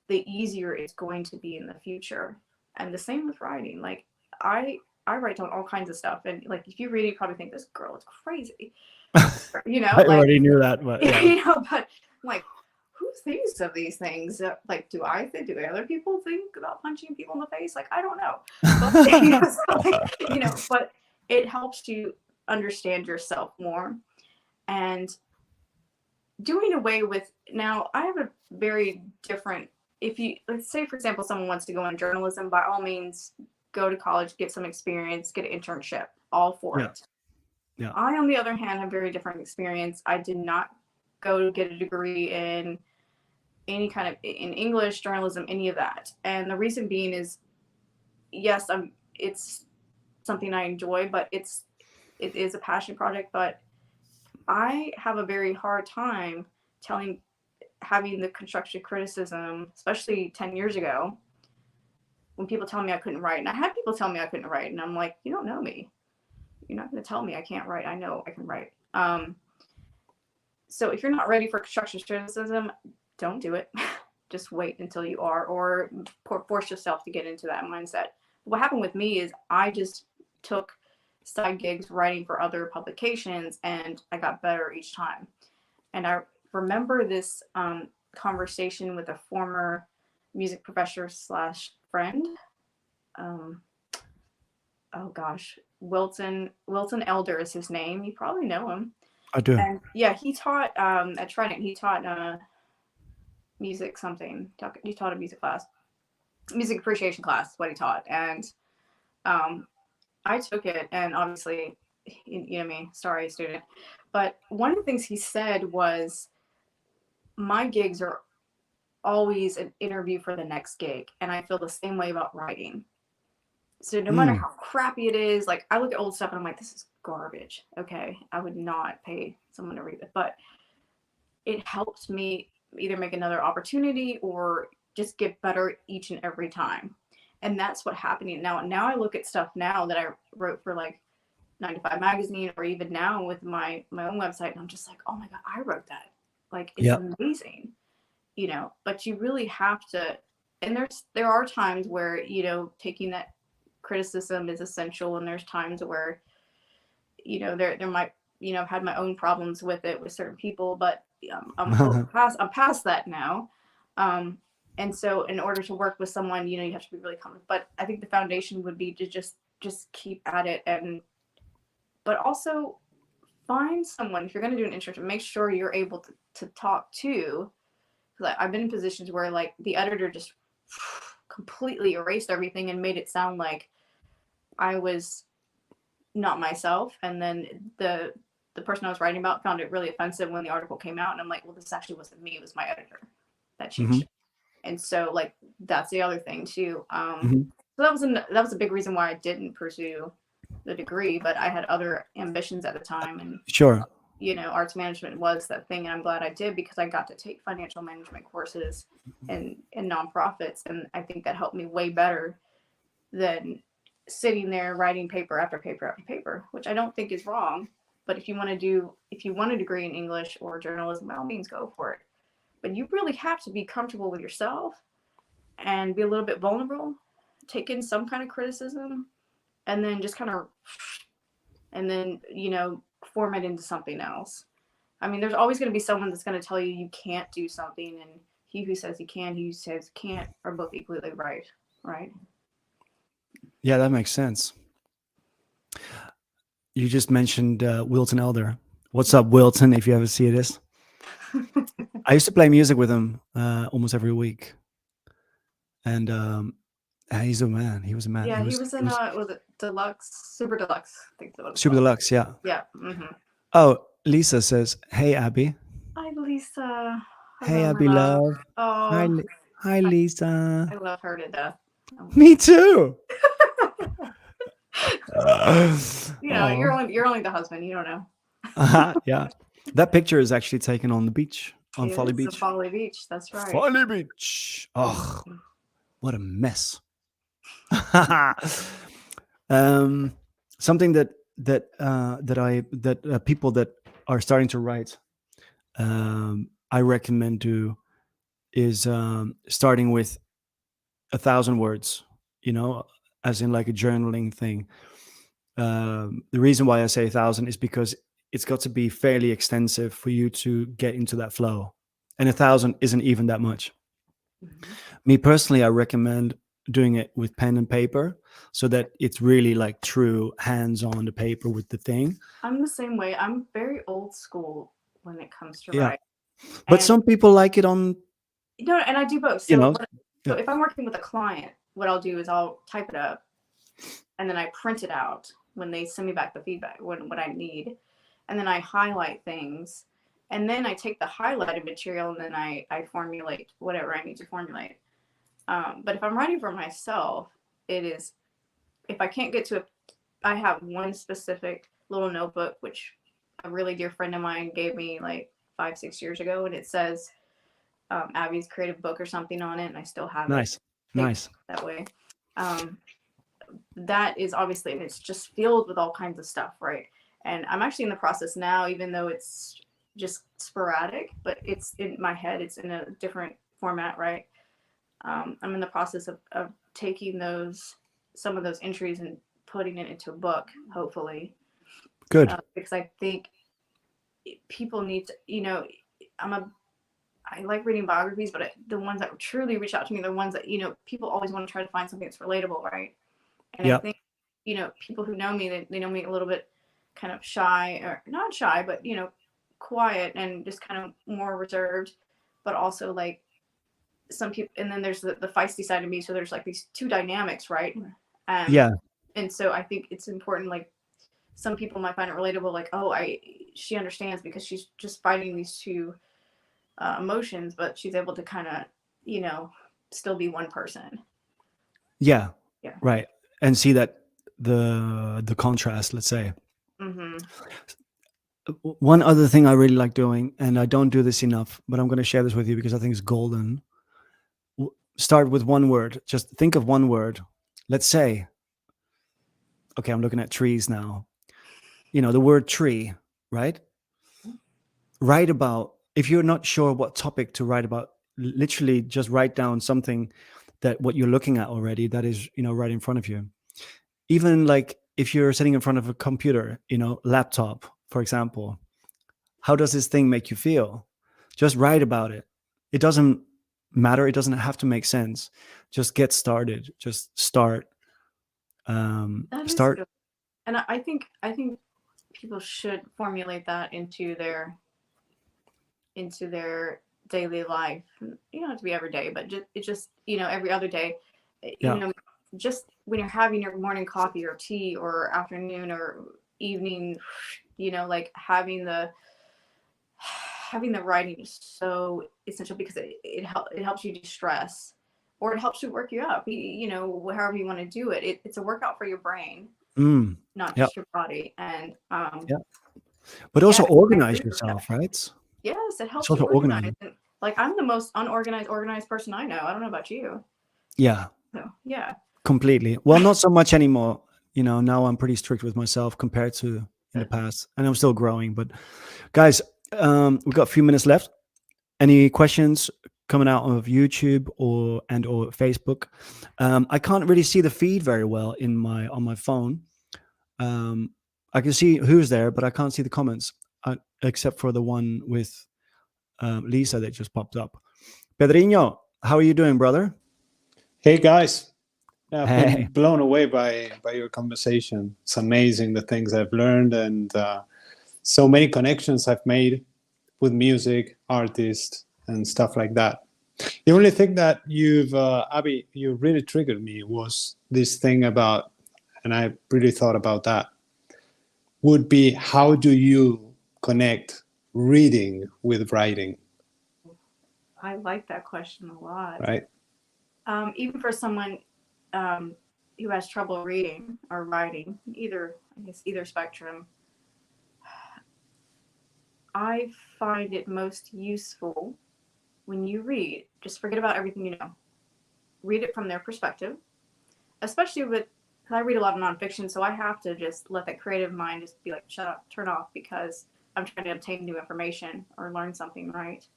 Speaker 3: the easier it's going to be in the future. And the same with writing. Like I write down all kinds of stuff, and like if you read it, you probably think this girl is crazy. You know,
Speaker 1: I
Speaker 3: like
Speaker 1: already knew that, but yeah.
Speaker 3: you know, but I'm like, who thinks of these things? Like, do other people think about punching people in the face? Like, I don't know. But, you know, but it helps you understand yourself more. And doing away with, now I have a very different, if you, let's say, for example, someone wants to go into journalism, by all means, go to college, get some experience, get an internship, all for it.
Speaker 1: Yeah.
Speaker 3: I, on the other hand, have very different experience. I did not go to get a degree in any kind of, in English, journalism, any of that. And the reason being is, yes, it's something I enjoy, but it is a passion project, but I have a very hard time having the constructive criticism, especially 10 years ago, when people tell me I couldn't write. And I had people tell me I couldn't write, and I'm like, you don't know me. You're not going to tell me I can't write. I know I can write. So if you're not ready for constructive criticism, don't do it. Just wait until you are, or force yourself to get into that mindset. What happened with me is I just took side gigs writing for other publications, and I got better each time. And I remember this conversation with a former music professor / friend. Oh gosh, Wilton Elder is his name. You probably know him.
Speaker 1: I do.
Speaker 3: And yeah, he taught at Trident. He taught music something. He taught a music class, music appreciation class. What he taught, and I took it, and obviously, you know me, sorry student. But one of the things he said was, my gigs are always an interview for the next gig, and I feel the same way about writing. So no matter how crappy it is, like I look at old stuff and I'm like, this is garbage. Okay, I would not pay someone to read it, but it helps me either make another opportunity or just get better each and every time. And that's what's happening now. Now I look at stuff now that I wrote for like 9 to 5 magazine, or even now with my own website, and I'm just like, oh my God, I wrote that. Like, it's amazing, you know. But you really have to, and there are times where, you know, taking that criticism is essential, and there's times where, you know, there might, you know, I've had my own problems with it with certain people, but I'm past that now. And so in order to work with someone, you know, you have to be really confident. But I think the foundation would be to just keep at it, but also find someone. If you're going to do an internship, make sure you're able to talk to. Like, I've been in positions where like the editor just completely erased everything and made it sound like I was not myself. And then the person I was writing about found it really offensive when the article came out. And I'm like, well, this actually wasn't me. It was my editor that changed it. And so like, that's the other thing too. So that was a big reason why I didn't pursue the degree, but I had other ambitions at the time. And
Speaker 1: sure,
Speaker 3: you know, arts management was that thing. And I'm glad I did, because I got to take financial management courses in nonprofits. And I think that helped me way better than sitting there writing paper after paper after paper, which I don't think is wrong. But if you want a degree in English or journalism, by all means, go for it. But you really have to be comfortable with yourself and be a little bit vulnerable, take in some kind of criticism, and then just kind of, and then, you know, form it into something else. I mean, there's always going to be someone that's going to tell you can't do something, and he who says he can, he who says can't, are both equally right.
Speaker 1: Yeah, that makes sense. You just mentioned Wilton Elder. What's up, Wilton, if you ever see this? I used to play music with him almost every week. And he's a man. He was a man.
Speaker 3: Yeah, he was in, was it Deluxe? Super Deluxe, I think so.
Speaker 1: Super Deluxe, yeah.
Speaker 3: Yeah.
Speaker 1: Oh, Lisa says, hey, Abby.
Speaker 3: Hi, Lisa.
Speaker 1: Hey, Abby, love.
Speaker 3: Oh,
Speaker 1: Hi, Hi, Lisa.
Speaker 3: I love her to death.
Speaker 1: Me too.
Speaker 3: You're only the husband. You don't know.
Speaker 1: Yeah. That picture is actually taken on the beach, on Folly
Speaker 3: It's the
Speaker 1: Beach.
Speaker 3: Folly Beach. That's right.
Speaker 1: Folly Beach. Oh, what a mess. Something that people that are starting to write, I recommend do is starting with 1,000 words. You know, as in like a journaling thing. The reason why I say 1,000 is because it's got to be fairly extensive for you to get into that flow, and 1,000 isn't even that much.
Speaker 3: Mhm.
Speaker 1: Me personally, I recommend doing it with pen and paper so that it's really like true hands on the paper with the thing.
Speaker 3: I'm the same way. I'm very old school when it comes to
Speaker 1: Yeah.
Speaker 3: writing.
Speaker 1: But
Speaker 3: And
Speaker 1: some people like it on,
Speaker 3: no, and I do both.
Speaker 1: you
Speaker 3: So
Speaker 1: know,
Speaker 3: so
Speaker 1: yeah.
Speaker 3: if I'm working with a client, what I'll do is I'll type it up and then I print it out when they send me back the feedback, what I need. And then I highlight things. And then I take the highlighted material and then I formulate whatever I need to formulate. But if I'm writing for myself, it is, if I can't get to it, I have one specific little notebook, which a really dear friend of mine gave me like 5, 6 years ago. And it says Abby's creative book or something on it. And I still have it
Speaker 1: Nice. Nice.
Speaker 3: that way. That is obviously, and it's just filled with all kinds of stuff, right? And I'm actually in the process now, even though it's just sporadic, but it's in my head, it's in a different format, right? I'm in the process of taking some of those entries and putting it into a book, hopefully.
Speaker 1: Good.
Speaker 3: Because I think people need to, I like reading biographies, but the ones that truly reach out to me are the ones that, people always want to try to find something that's relatable, right? And
Speaker 1: Yeah.
Speaker 3: I think, people who know me, they know me a little bit kind of shy, or not shy, but, quiet and just kind of more reserved, but also like some people. And then there's the feisty side of me. So there's like these two dynamics, right?
Speaker 1: Yeah.
Speaker 3: And so I think it's important, like some people might find it relatable, like, oh, she understands because she's just fighting these two emotions, but she's able to kind of, still be one person.
Speaker 1: Yeah.
Speaker 3: Yeah.
Speaker 1: Right. And see that the contrast, let's say.
Speaker 3: Mm-hmm.
Speaker 1: One other thing I really like doing, and I don't do this enough, but I'm going to share this with you because I think it's golden. Start with one word. Just think of one word. Let's say, okay, I'm looking at trees now. The word tree, right? Write about, if you're not sure what topic to write about, literally just write down something that what you're looking at already that is, right in front of you. Even like if you're sitting in front of a computer, laptop, for example, how does this thing make you feel? Just write about it. It doesn't matter. It doesn't have to make sense. Just get started. Just start.
Speaker 3: That is
Speaker 1: Start.
Speaker 3: good. And I think people should formulate that into their daily life. You don't have to be every day, but just every other day.
Speaker 1: Yeah.
Speaker 3: Just when you're having your morning coffee or tea or afternoon or evening, like having the writing is so essential because it helps you de-stress, or it helps you work you up. However you want to do it. It's a workout for your brain, not
Speaker 1: Yeah.
Speaker 3: just your body. And
Speaker 1: Yeah. But also
Speaker 3: I
Speaker 1: organize
Speaker 3: agree with that.
Speaker 1: yourself, right?
Speaker 3: Yes, it helps
Speaker 1: It's
Speaker 3: you
Speaker 1: also
Speaker 3: organize.
Speaker 1: organizing.
Speaker 3: And, like, I'm the most organized person I know. I don't know about you.
Speaker 1: Yeah.
Speaker 3: So yeah.
Speaker 1: Completely. Well, not so much anymore. Now I'm pretty strict with myself compared to in the past, and I'm still growing. But guys, we've got a few minutes left. Any questions coming out of YouTube or Facebook? I can't really see the feed very well on my phone. I can see who's there, but I can't see the comments except for the one with Lisa that just popped up. Pedrinho, how are you doing, brother?
Speaker 2: Hey guys, I've
Speaker 1: Hey.
Speaker 2: been blown away by your conversation. It's amazing the things I've learned and so many connections I've made with music, artists, and stuff like that. The only thing that Abby, you really triggered me was this thing about, and I really thought about that, would be how do you connect reading with writing?
Speaker 3: I like that question a lot.
Speaker 2: right?
Speaker 3: Even for someone who has trouble reading or writing, either spectrum, I find it most useful when you read. Just forget about everything you know. Read it from their perspective, especially with. Cause I read a lot of nonfiction, so I have to just let that creative mind just be like, shut up, turn off, because I'm trying to obtain new information or learn something, right?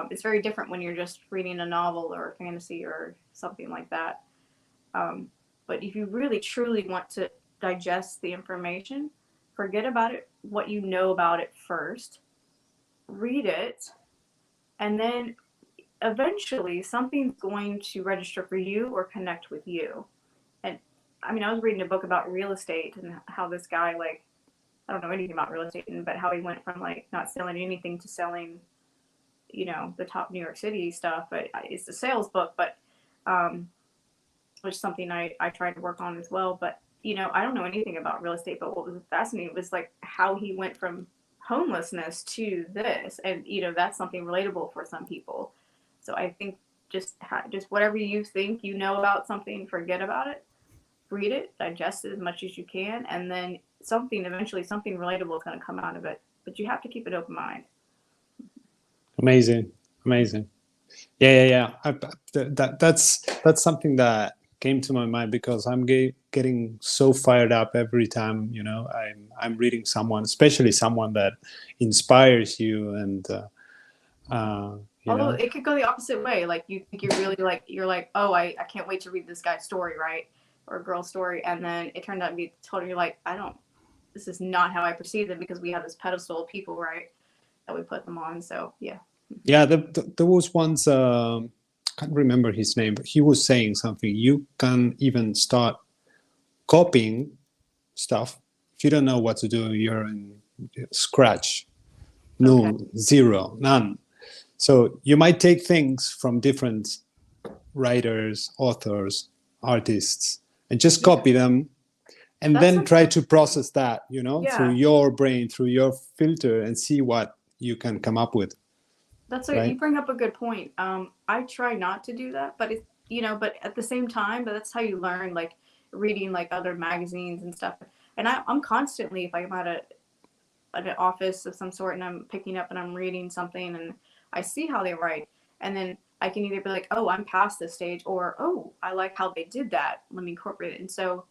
Speaker 3: It's very different when you're just reading a novel or a fantasy or something like that. Um, but if you really truly want to digest the information, forget about it, what you know about it first, read it, and then eventually something's going to register for you or connect with you. And I mean, I was reading a book about real estate and how this guy, like, I don't know anything about real estate, but how he went from like not selling anything to selling, the top New York City stuff. But it's a sales book, but which is something I tried to work on as well. But I don't know anything about real estate. But what was fascinating was like how he went from homelessness to this, and that's something relatable for some people. So I think just whatever you think you know about something, forget about it, read it, digest it as much as you can, and then eventually something relatable is going to come out of it. But you have to keep an open mind.
Speaker 2: Amazing, amazing. Yeah. That's something that came to my mind because I'm getting so fired up every time I'm reading someone, especially someone that inspires you, and
Speaker 3: Although it could go the opposite way, like you think you're like, oh, I can't wait to read this guy's story, right, or a girl's story, and then it turned out to be totally like, this is not how I perceive them, because we have this pedestal of people, right, that we put them on. So yeah.
Speaker 2: There was once, can't remember his name, but he was saying something. You can even start copying stuff if you don't know what to do. You're in scratch, no,
Speaker 3: Okay.
Speaker 2: zero, none. So you might take things from different writers, authors, artists, and just copy them, and then try to process that, through your brain, through your filter, and see what you can come up with.
Speaker 3: You bring up a good point. I try not to do that, but but at the same time, but that's how you learn, like reading like other magazines and stuff. And I'm constantly, if I'm at an office of some sort and I'm picking up and I'm reading something and I see how they write, and then I can either be like, oh, I'm past this stage, or oh, I like how they did that, let me incorporate it. And so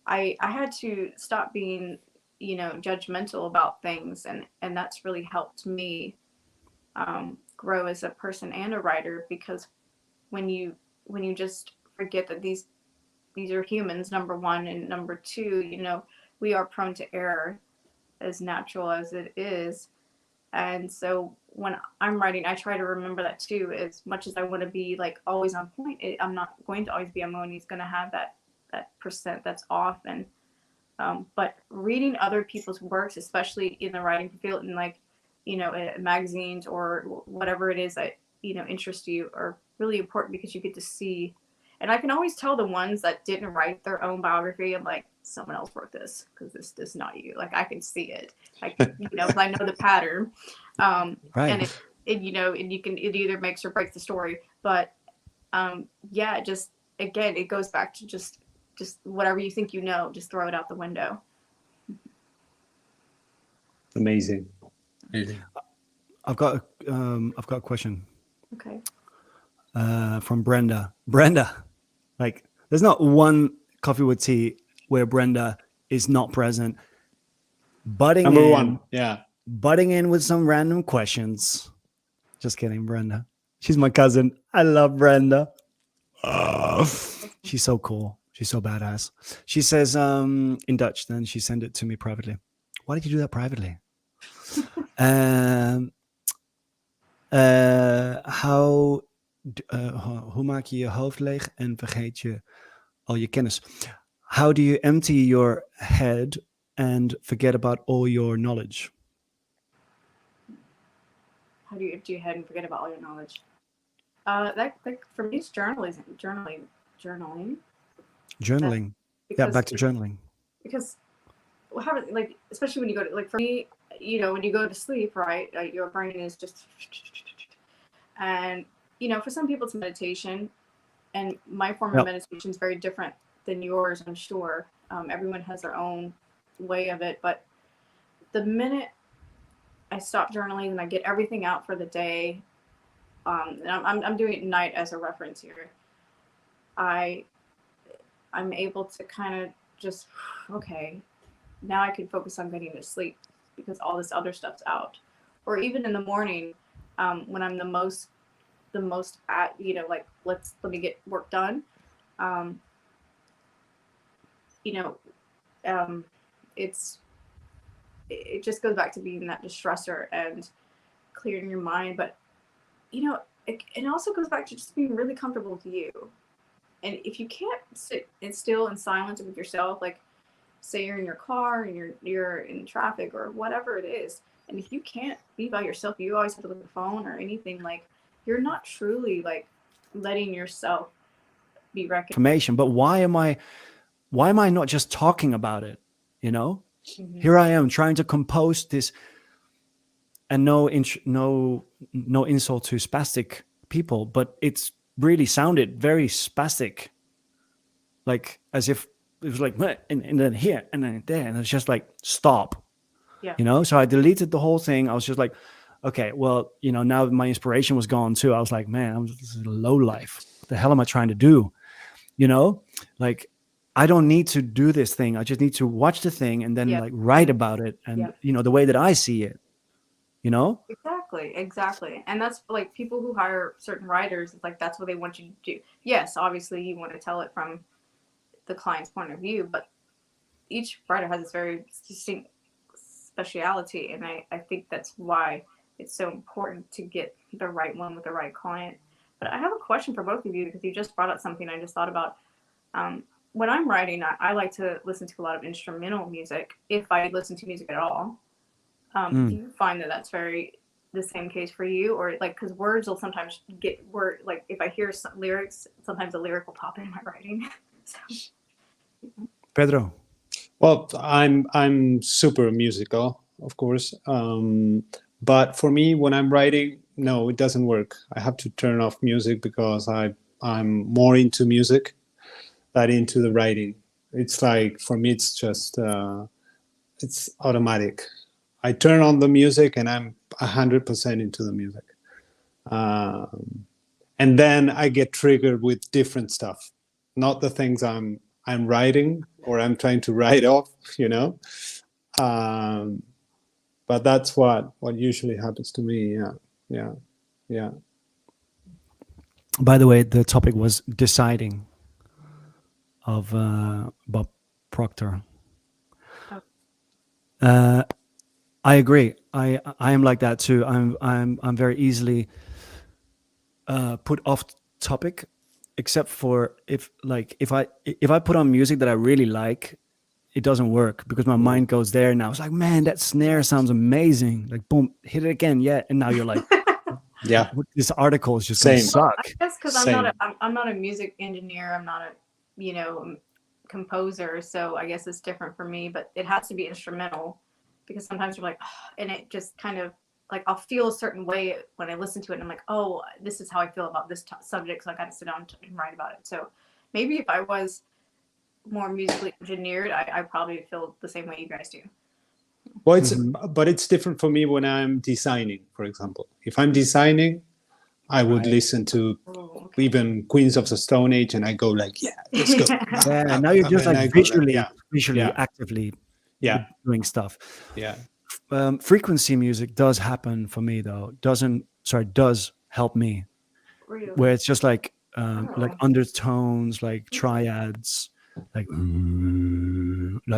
Speaker 3: I had to stop being judgmental about things, and that's really helped me grow as a person and a writer, because when you just forget that these are humans, number one, and number two, we are prone to error, as natural as it is. And so when I'm writing, I try to remember that too. As much as I want to be like always on point, I'm not going to always be. I'm always going to have that percent that's off. And but reading other people's works, especially in the writing field, and like magazines or whatever it is that interest you, are really important, because you get to see. And I can always tell the ones that didn't write their own biography. I'm like, someone else wrote this, because this is not you. Like, I can see it. Like, because I know the pattern.
Speaker 1: Right.
Speaker 3: And and it either makes or breaks the story. But just again, it goes back to just whatever you think just throw it out the window.
Speaker 2: Amazing.
Speaker 1: I've got a question.
Speaker 3: Okay.
Speaker 1: From Brenda. Brenda, like, there's not one coffee with tea where Brenda is not present.
Speaker 2: Number one, yeah.
Speaker 1: Butting in with some random questions. Just kidding, Brenda. She's my cousin. I love Brenda. She's so cool. She's so badass. She says in Dutch, then she sent it to me privately. Why did you do that privately? Hoe maak je je hoofd leeg en vergeet je al je kennis? How do you empty your head and forget about all your knowledge?
Speaker 3: How do you empty your head and forget about all your knowledge? That for me, it's journaling.
Speaker 1: Yeah, back to journaling.
Speaker 3: Because like, especially when you go to, like, for me, when you go to sleep, right, your brain is just, And for some people it's meditation, and my form of
Speaker 1: Yep.
Speaker 3: meditation is very different than yours, I'm sure. Everyone has their own way of it, but the minute I stop journaling and I get everything out for the day, and I'm doing it at night as a reference here, I'm able to kind of just, okay, now I can focus on getting to sleep because all this other stuff's out. Or even in the morning, when I'm the most at, like, let me get work done. Um, you know, it's it just goes back to being that distressor and clearing your mind. But it also goes back to just being really comfortable with you. And if you can't sit still in silence with yourself, like say you're in your car and you're in traffic or whatever it is, and if you can't be by yourself, you always have to look at the phone or anything, like you're not truly like letting yourself be recognized.
Speaker 1: Information, but why am I not just talking about it?
Speaker 3: Mhm.
Speaker 1: Here I am trying to compose this, and no insult to spastic people, but it's really sounded very spastic, like as if it was like "Meh," and then here and then there, and it's just like stop.
Speaker 3: Yeah.
Speaker 1: So I deleted the whole thing. I was just like, okay, well, now that my inspiration was gone too, I was like, man, this is a low life. What the hell am I trying to do? Like I don't need to do this thing. I just need to watch the thing and then
Speaker 3: Yeah.
Speaker 1: like write about it, and
Speaker 3: Yeah.
Speaker 1: the way that I see it.
Speaker 3: Exactly. And that's like people who hire certain writers, it's like that's what they want you to do. Yes, obviously you want to tell it from the client's point of view, but each writer has its very distinct speciality, and I think that's why it's so important to get the right one with the right client. But I have a question for both of you, because you just brought up something I just thought about. When I'm writing, I like to listen to a lot of instrumental music, if I listen to music at all. Do you find that that's very the same case for you, or like, because words will sometimes get word, like if I hear some lyrics, sometimes a lyric will pop in my writing. So.
Speaker 1: Pedro?
Speaker 2: Well, I'm super musical, of course, but for me, when I'm writing, no, it doesn't work. I have to turn off music because I'm more into music than into the writing. It's like, for me, it's just it's automatic. I turn on the music and I'm 100% into the music, and then I get triggered with different stuff, not the things I'm writing or I'm trying to write off, but that's what usually happens to me. Yeah.
Speaker 1: By the way, the topic was deciding of Bob Proctor. I agree. I am like that too. I'm very easily put off topic, except for if I put on music that I really like, it doesn't work because my mind goes there now. It's like, man, that snare sounds amazing. Like, boom, hit it again, yeah. And now you're like,
Speaker 2: Yeah.
Speaker 1: this article is just going to
Speaker 2: Same.
Speaker 1: suck.
Speaker 3: I guess because I'm not a music engineer. I'm not a composer. So I guess it's different for me. But it has to be instrumental, because sometimes you're like, oh, and it just kind of like I'll feel a certain way when I listen to it, and I'm like, oh, this is how I feel about this subject. So I got to sit down and write about it. So maybe if I was more musically engineered, I probably feel the same way you guys do.
Speaker 2: Well, but it's different for me when I'm designing, for example. If I'm designing, I would listen to even Queens of the Stone Age, and I go like, yeah, let's go.
Speaker 1: Yeah, now you're just like visually actively doing stuff.
Speaker 2: Yeah.
Speaker 1: Frequency music does happen for me though. Does help me.
Speaker 3: Really?
Speaker 1: Where it's just like undertones, like triads, like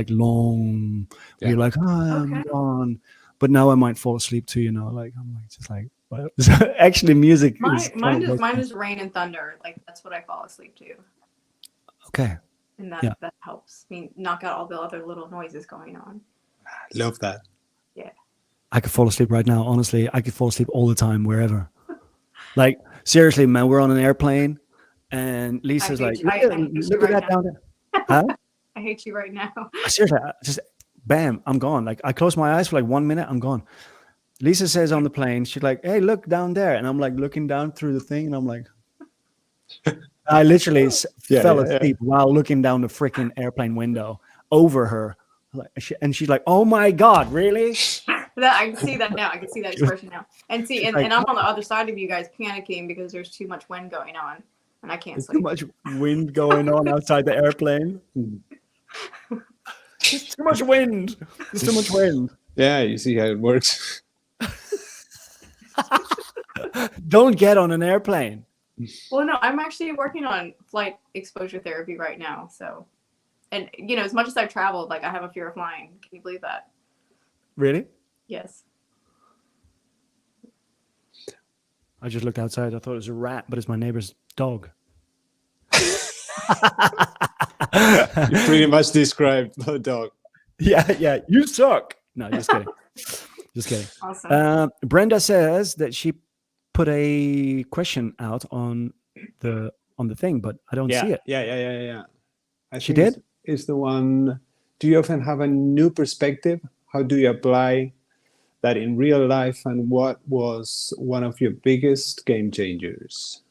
Speaker 1: long. You're like, oh, I'm gone, but now I might fall asleep too. Like I'm like just like. Well, actually, music.
Speaker 3: Mine is Rain and Thunder. Like that's what I fall asleep to.
Speaker 1: Okay.
Speaker 3: And that helps me knock out all the other little noises going on.
Speaker 2: Love that.
Speaker 3: Yeah.
Speaker 1: I could fall asleep right now. Honestly, I could fall asleep all the time, wherever. Like seriously, man, we're on an airplane, and Lisa's like, "Look at that down there." Huh?
Speaker 3: I hate you right now.
Speaker 1: Seriously, just bam, I'm gone. Like I close my eyes for like 1 minute, I'm gone. Lisa says on the plane, she's like, "Hey, look down there," and I'm like looking down through the thing, and I'm like, I literally
Speaker 2: Yeah,
Speaker 1: fell
Speaker 2: yeah, yeah.
Speaker 1: asleep while looking down the freaking airplane window over her. Like, and she's like, "Oh my god, really?"
Speaker 3: That I can see that now. I can see that
Speaker 1: She was,
Speaker 3: expression now. And see,
Speaker 1: she's
Speaker 3: and,
Speaker 1: like,
Speaker 3: and I'm on the other side of you guys panicking because there's too much wind going on and I can't
Speaker 1: "There's too
Speaker 3: sleep.
Speaker 1: much wind going on outside the airplane.
Speaker 2: Mm.
Speaker 1: There's too much wind. There's too much wind.
Speaker 2: Yeah, you see how it works.
Speaker 1: Don't get on an airplane."
Speaker 3: Well, no, I'm actually working on flight exposure therapy right now. So, and as much as I've traveled, like I have a fear of flying. Can you believe that?
Speaker 1: Really?
Speaker 3: Yes.
Speaker 1: I just looked outside. I thought it was a rat, but it's my neighbor's dog.
Speaker 2: You pretty much described the dog.
Speaker 1: Yeah. You suck. No, just kidding. Just kidding.
Speaker 3: Awesome.
Speaker 1: Brenda says that she put a question out on the thing, but I don't see it.
Speaker 2: Yeah. I
Speaker 1: She
Speaker 2: think
Speaker 1: did?
Speaker 2: it's the one. Do you often have a new perspective? How do you apply that in real life? And what was one of your biggest game changers?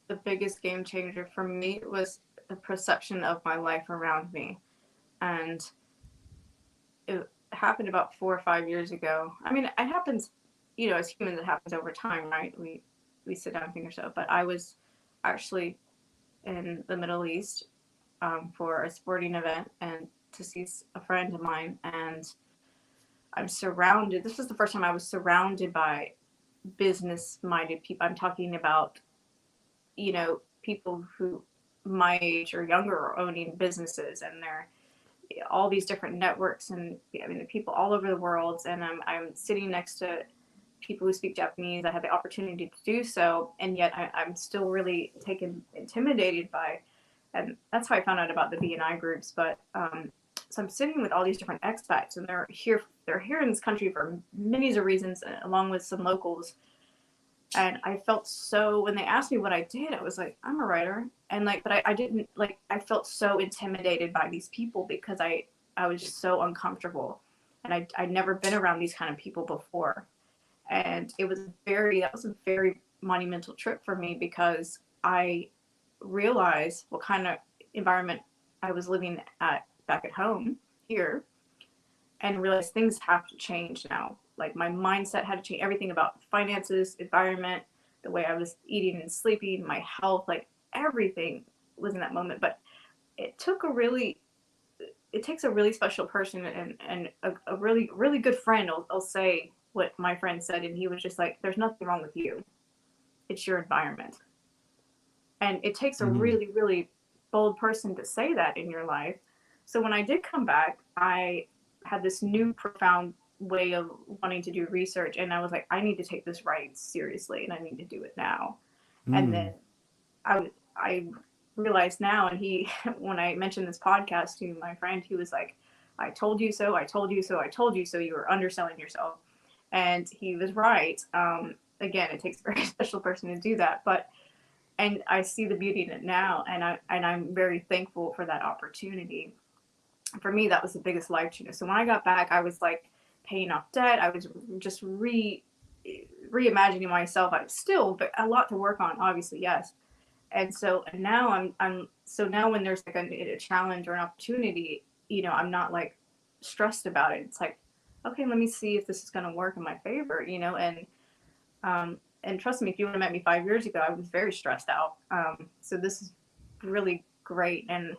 Speaker 3: The biggest game changer for me was the perception of my life around me. And it happened about 4 or 5 years ago. I mean, it happens, as humans, it happens over time, right? We sit down and think ourselves. But I was actually in the Middle East for a sporting event and to see a friend of mine. And I'm surrounded. This was the first time I was surrounded by business-minded people. I'm talking about, people who my age or younger are owning businesses, and they're all these different networks, and I mean, the people all over the world. And I'm sitting next to people who speak Japanese. I had the opportunity to do so, and yet I'm still really intimidated by, and that's how I found out about the BNI groups. But so I'm sitting with all these different expats, and they're here in this country for many reasons, along with some locals. And I felt so, when they asked me what I did, I was like, I'm a writer. And but I didn't, I felt so intimidated by these people because I was just so uncomfortable. And I'd never been around these kind of people before. And that was a very monumental trip for me because I realized what kind of environment I was living back at home here, and realized things have to change now. Like my mindset had to change, everything about finances, environment, the way I was eating and sleeping, my health, like everything was in that moment. But it takes a really special person and a really, really good friend. I'll say what my friend said, and he was just like, there's nothing wrong with you. It's your environment. And it takes a really, really bold person to say that in your life. So when I did come back, I had this new profound way of wanting to do research, and I was like, I need to take this writing seriously, and I need to do it now. And then I realized now, and when I mentioned this podcast to my friend, he was like, I told you so, I told you so, I told you so, you were underselling yourself. And he was right. Again, it takes a very special person to do that, and I see the beauty in it now, and I'm very thankful for that opportunity. For me, that was the biggest life changer. So when I got back, I was like paying off debt. I was just reimagining myself. I was still, but a lot to work on, obviously, yes. And now now when there's like a challenge or an opportunity, I'm not like stressed about it. It's like, okay, let me see if this is going to work in my favor, and trust me, if you would have met me 5 years ago, I was very stressed out. So this is really great. And,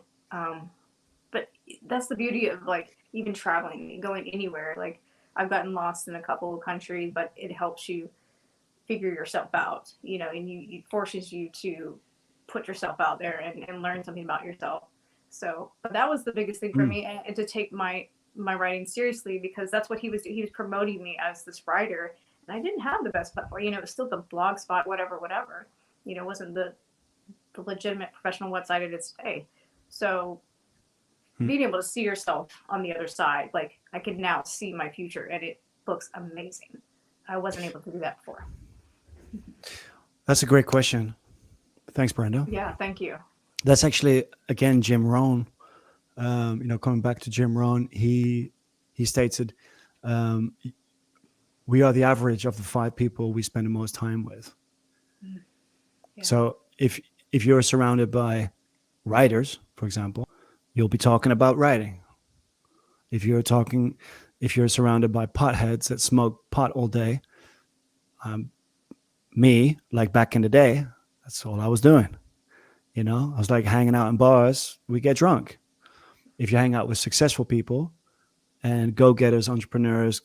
Speaker 3: but that's the beauty of like even traveling, going anywhere. Like I've gotten lost in a couple of countries, but it helps you figure yourself out, and it forces you to put yourself out there and learn something about yourself. So, but that was the biggest thing for me, and to take my writing seriously, because that's what he was promoting me as this writer. And I didn't have the best platform, it was still the blog spot, whatever, it wasn't the legitimate professional website it is today. So being able to see yourself on the other side, like I can now see my future and it looks amazing. I wasn't able to do that before.
Speaker 1: That's a great question. Thanks, Brenda.
Speaker 3: Yeah, thank you.
Speaker 1: That's actually, again, Jim Rohn Coming back to Jim Rohn, he stated, um, we are the average of the 5 people we spend the most time with.
Speaker 3: Yeah.
Speaker 1: So if you're surrounded by writers, for example, you'll be talking about writing. If you're surrounded by potheads that smoke pot all day, me, like back in the day, that's all I was doing. I was like hanging out in bars, we get drunk. If you hang out with successful people and go-getters, entrepreneurs,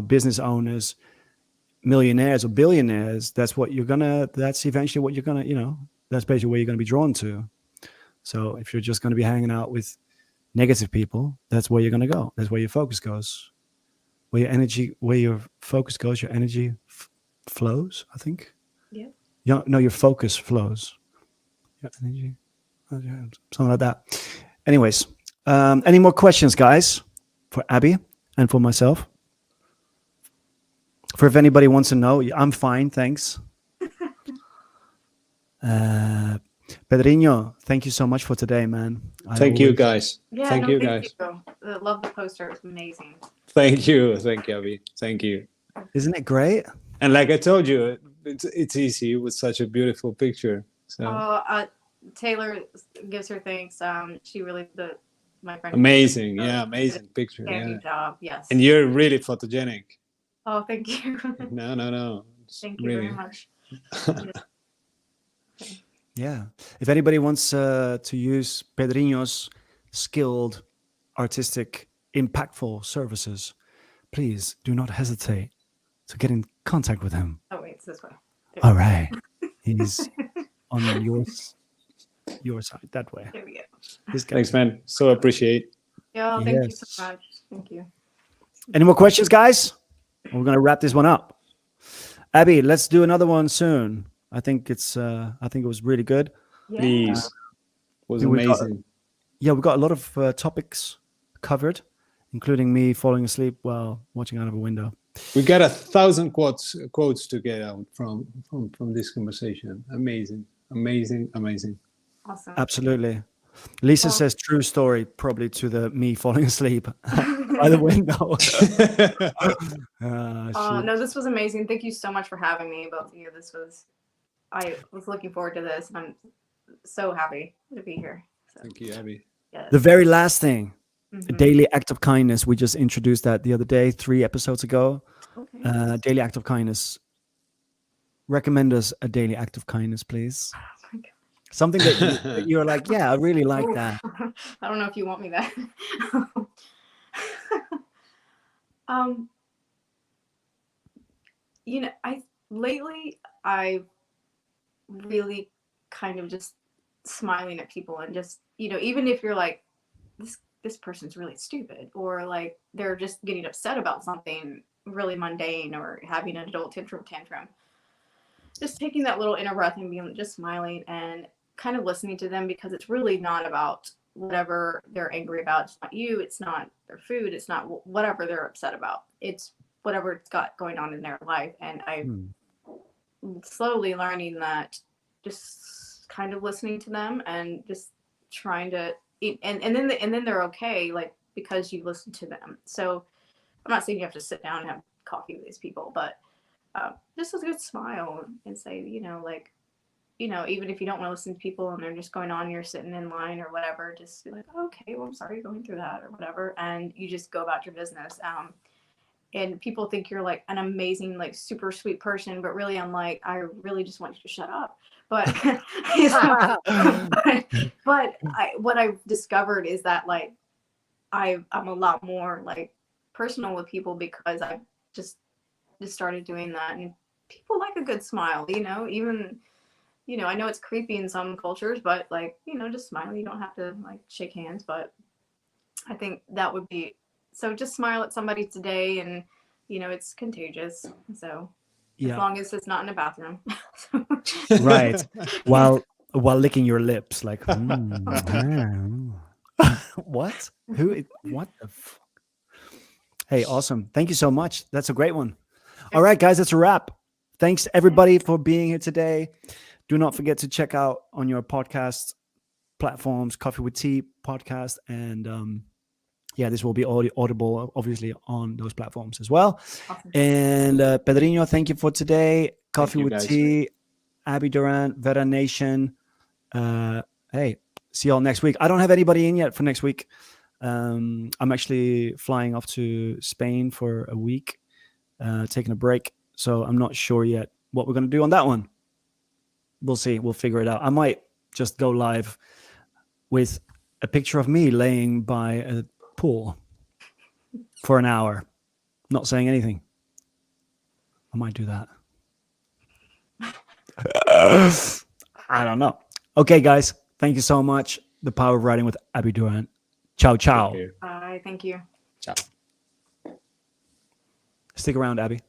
Speaker 1: business owners, millionaires or billionaires, that's eventually what you're gonna, that's basically where you're gonna be drawn to. So if you're just gonna be hanging out with negative people, that's where you're gonna go. That's where your focus goes. Where your focus goes, your energy flows, I think.
Speaker 3: Yeah.
Speaker 1: No, your focus flows. Your energy, something like that. Anyways, any more questions, guys, for Abby and for myself? For if anybody wants to know, I'm fine, thanks. Pedrinho, thank you so much for today, man.
Speaker 2: Thank you, guys.
Speaker 3: Yeah,
Speaker 2: thank
Speaker 3: no,
Speaker 2: you,
Speaker 3: thank
Speaker 2: guys.
Speaker 3: you. I love the poster. It's amazing.
Speaker 2: Thank you, Abby. Thank you.
Speaker 1: Isn't it great?
Speaker 2: And like I told you, it's easy with such a beautiful picture. So
Speaker 3: Taylor gives her thanks. She really my friend.
Speaker 2: amazing, amazing picture.
Speaker 3: Good job. Yes.
Speaker 2: And you're really photogenic.
Speaker 3: Oh, thank you.
Speaker 2: No.
Speaker 3: Thank you very much.
Speaker 1: Yeah. If anybody wants to use Pedrinho's skilled, artistic, impactful services, please do not hesitate to get in contact with him.
Speaker 3: Oh, wait, it's this way.
Speaker 1: All right. He's on your side, that way.
Speaker 3: There we go.
Speaker 2: Thanks, man. So appreciate.
Speaker 3: Yeah, thank you so much. Thank you.
Speaker 1: Any more questions, guys? We're going to wrap this one up. Abby, let's do another one soon. I think it was really good.
Speaker 3: Yeah.
Speaker 2: Please. It was amazing.
Speaker 1: We got a lot of topics covered, including me falling asleep while watching out of a window.
Speaker 2: We got 1,000 quotes to get out from this conversation. Amazing.
Speaker 3: Awesome.
Speaker 1: Absolutely. Lisa says true story, probably to the me falling asleep by the window.
Speaker 3: No, this was amazing. Thank you so much for having me, both of you. I was looking forward to this, and I'm so happy to be here. So,
Speaker 2: thank you, Abby.
Speaker 3: Yes.
Speaker 1: The very last thing, a daily act of kindness. We just introduced that the other day, 3 episodes ago. Okay. Daily act of kindness. Recommend us a daily act of kindness, please.
Speaker 3: Oh my God.
Speaker 1: Something that you're like, yeah, I really like that.
Speaker 3: I don't know if you want me that. I've really kind of just smiling at people and just, even if you're like, this person's really stupid, or like they're just getting upset about something really mundane or having an adult tantrum, just taking that little inner breath and being just smiling and kind of listening to them, because it's really not about whatever they're angry about. It's not you, it's not their food, it's not whatever they're upset about. It's whatever it's got going on in their life. And I'm slowly learning that, just kind of listening to them and just trying to and then they're okay, like, because you listen to them. So I'm not saying you have to sit down and have coffee with these people, but just a good smile and say, even if you don't want to listen to people and they're just going on, you're sitting in line or whatever, just be like, okay, well, I'm sorry you're going through that or whatever. And you just go about your business. And people think you're like an amazing, like super sweet person, but really I'm like, I really just want you to shut up. But, what I've discovered is that, like, I'm a lot more like personal with people, because I've just started doing that. And people like a good smile, even, I know it's creepy in some cultures, but like, just smile. You don't have to like shake hands, but I think that would be, so just smile at somebody today, and, it's contagious. So as long as it's not in a bathroom.
Speaker 1: Right. While licking your lips, like, what? What the fuck? Hey, awesome. Thank you so much. That's a great one. All right, guys, that's a wrap. Thanks everybody for being here today. Do not forget to check out on your podcast platforms, Coffee with Tea podcast, and yeah, this will be audible, obviously, on those platforms as well.
Speaker 3: Awesome.
Speaker 1: And Pedrinho, thank you for today. Coffee
Speaker 2: you,
Speaker 1: with
Speaker 2: guys.
Speaker 1: Tea, Abby Duran, Vera Nation. Hey, see y'all next week. I don't have anybody in yet for next week. I'm actually flying off to Spain for a week, taking a break. So I'm not sure yet what we're going to do on that one. We'll see. We'll figure it out. I might just go live with a picture of me laying by a pool for an hour, not saying anything. I might do that. I don't know. Okay, guys. Thank you so much. The Power of Writing with Abby Duran. Ciao, ciao.
Speaker 2: Take care.
Speaker 3: Bye. Thank you.
Speaker 2: Ciao.
Speaker 1: Stick around, Abby.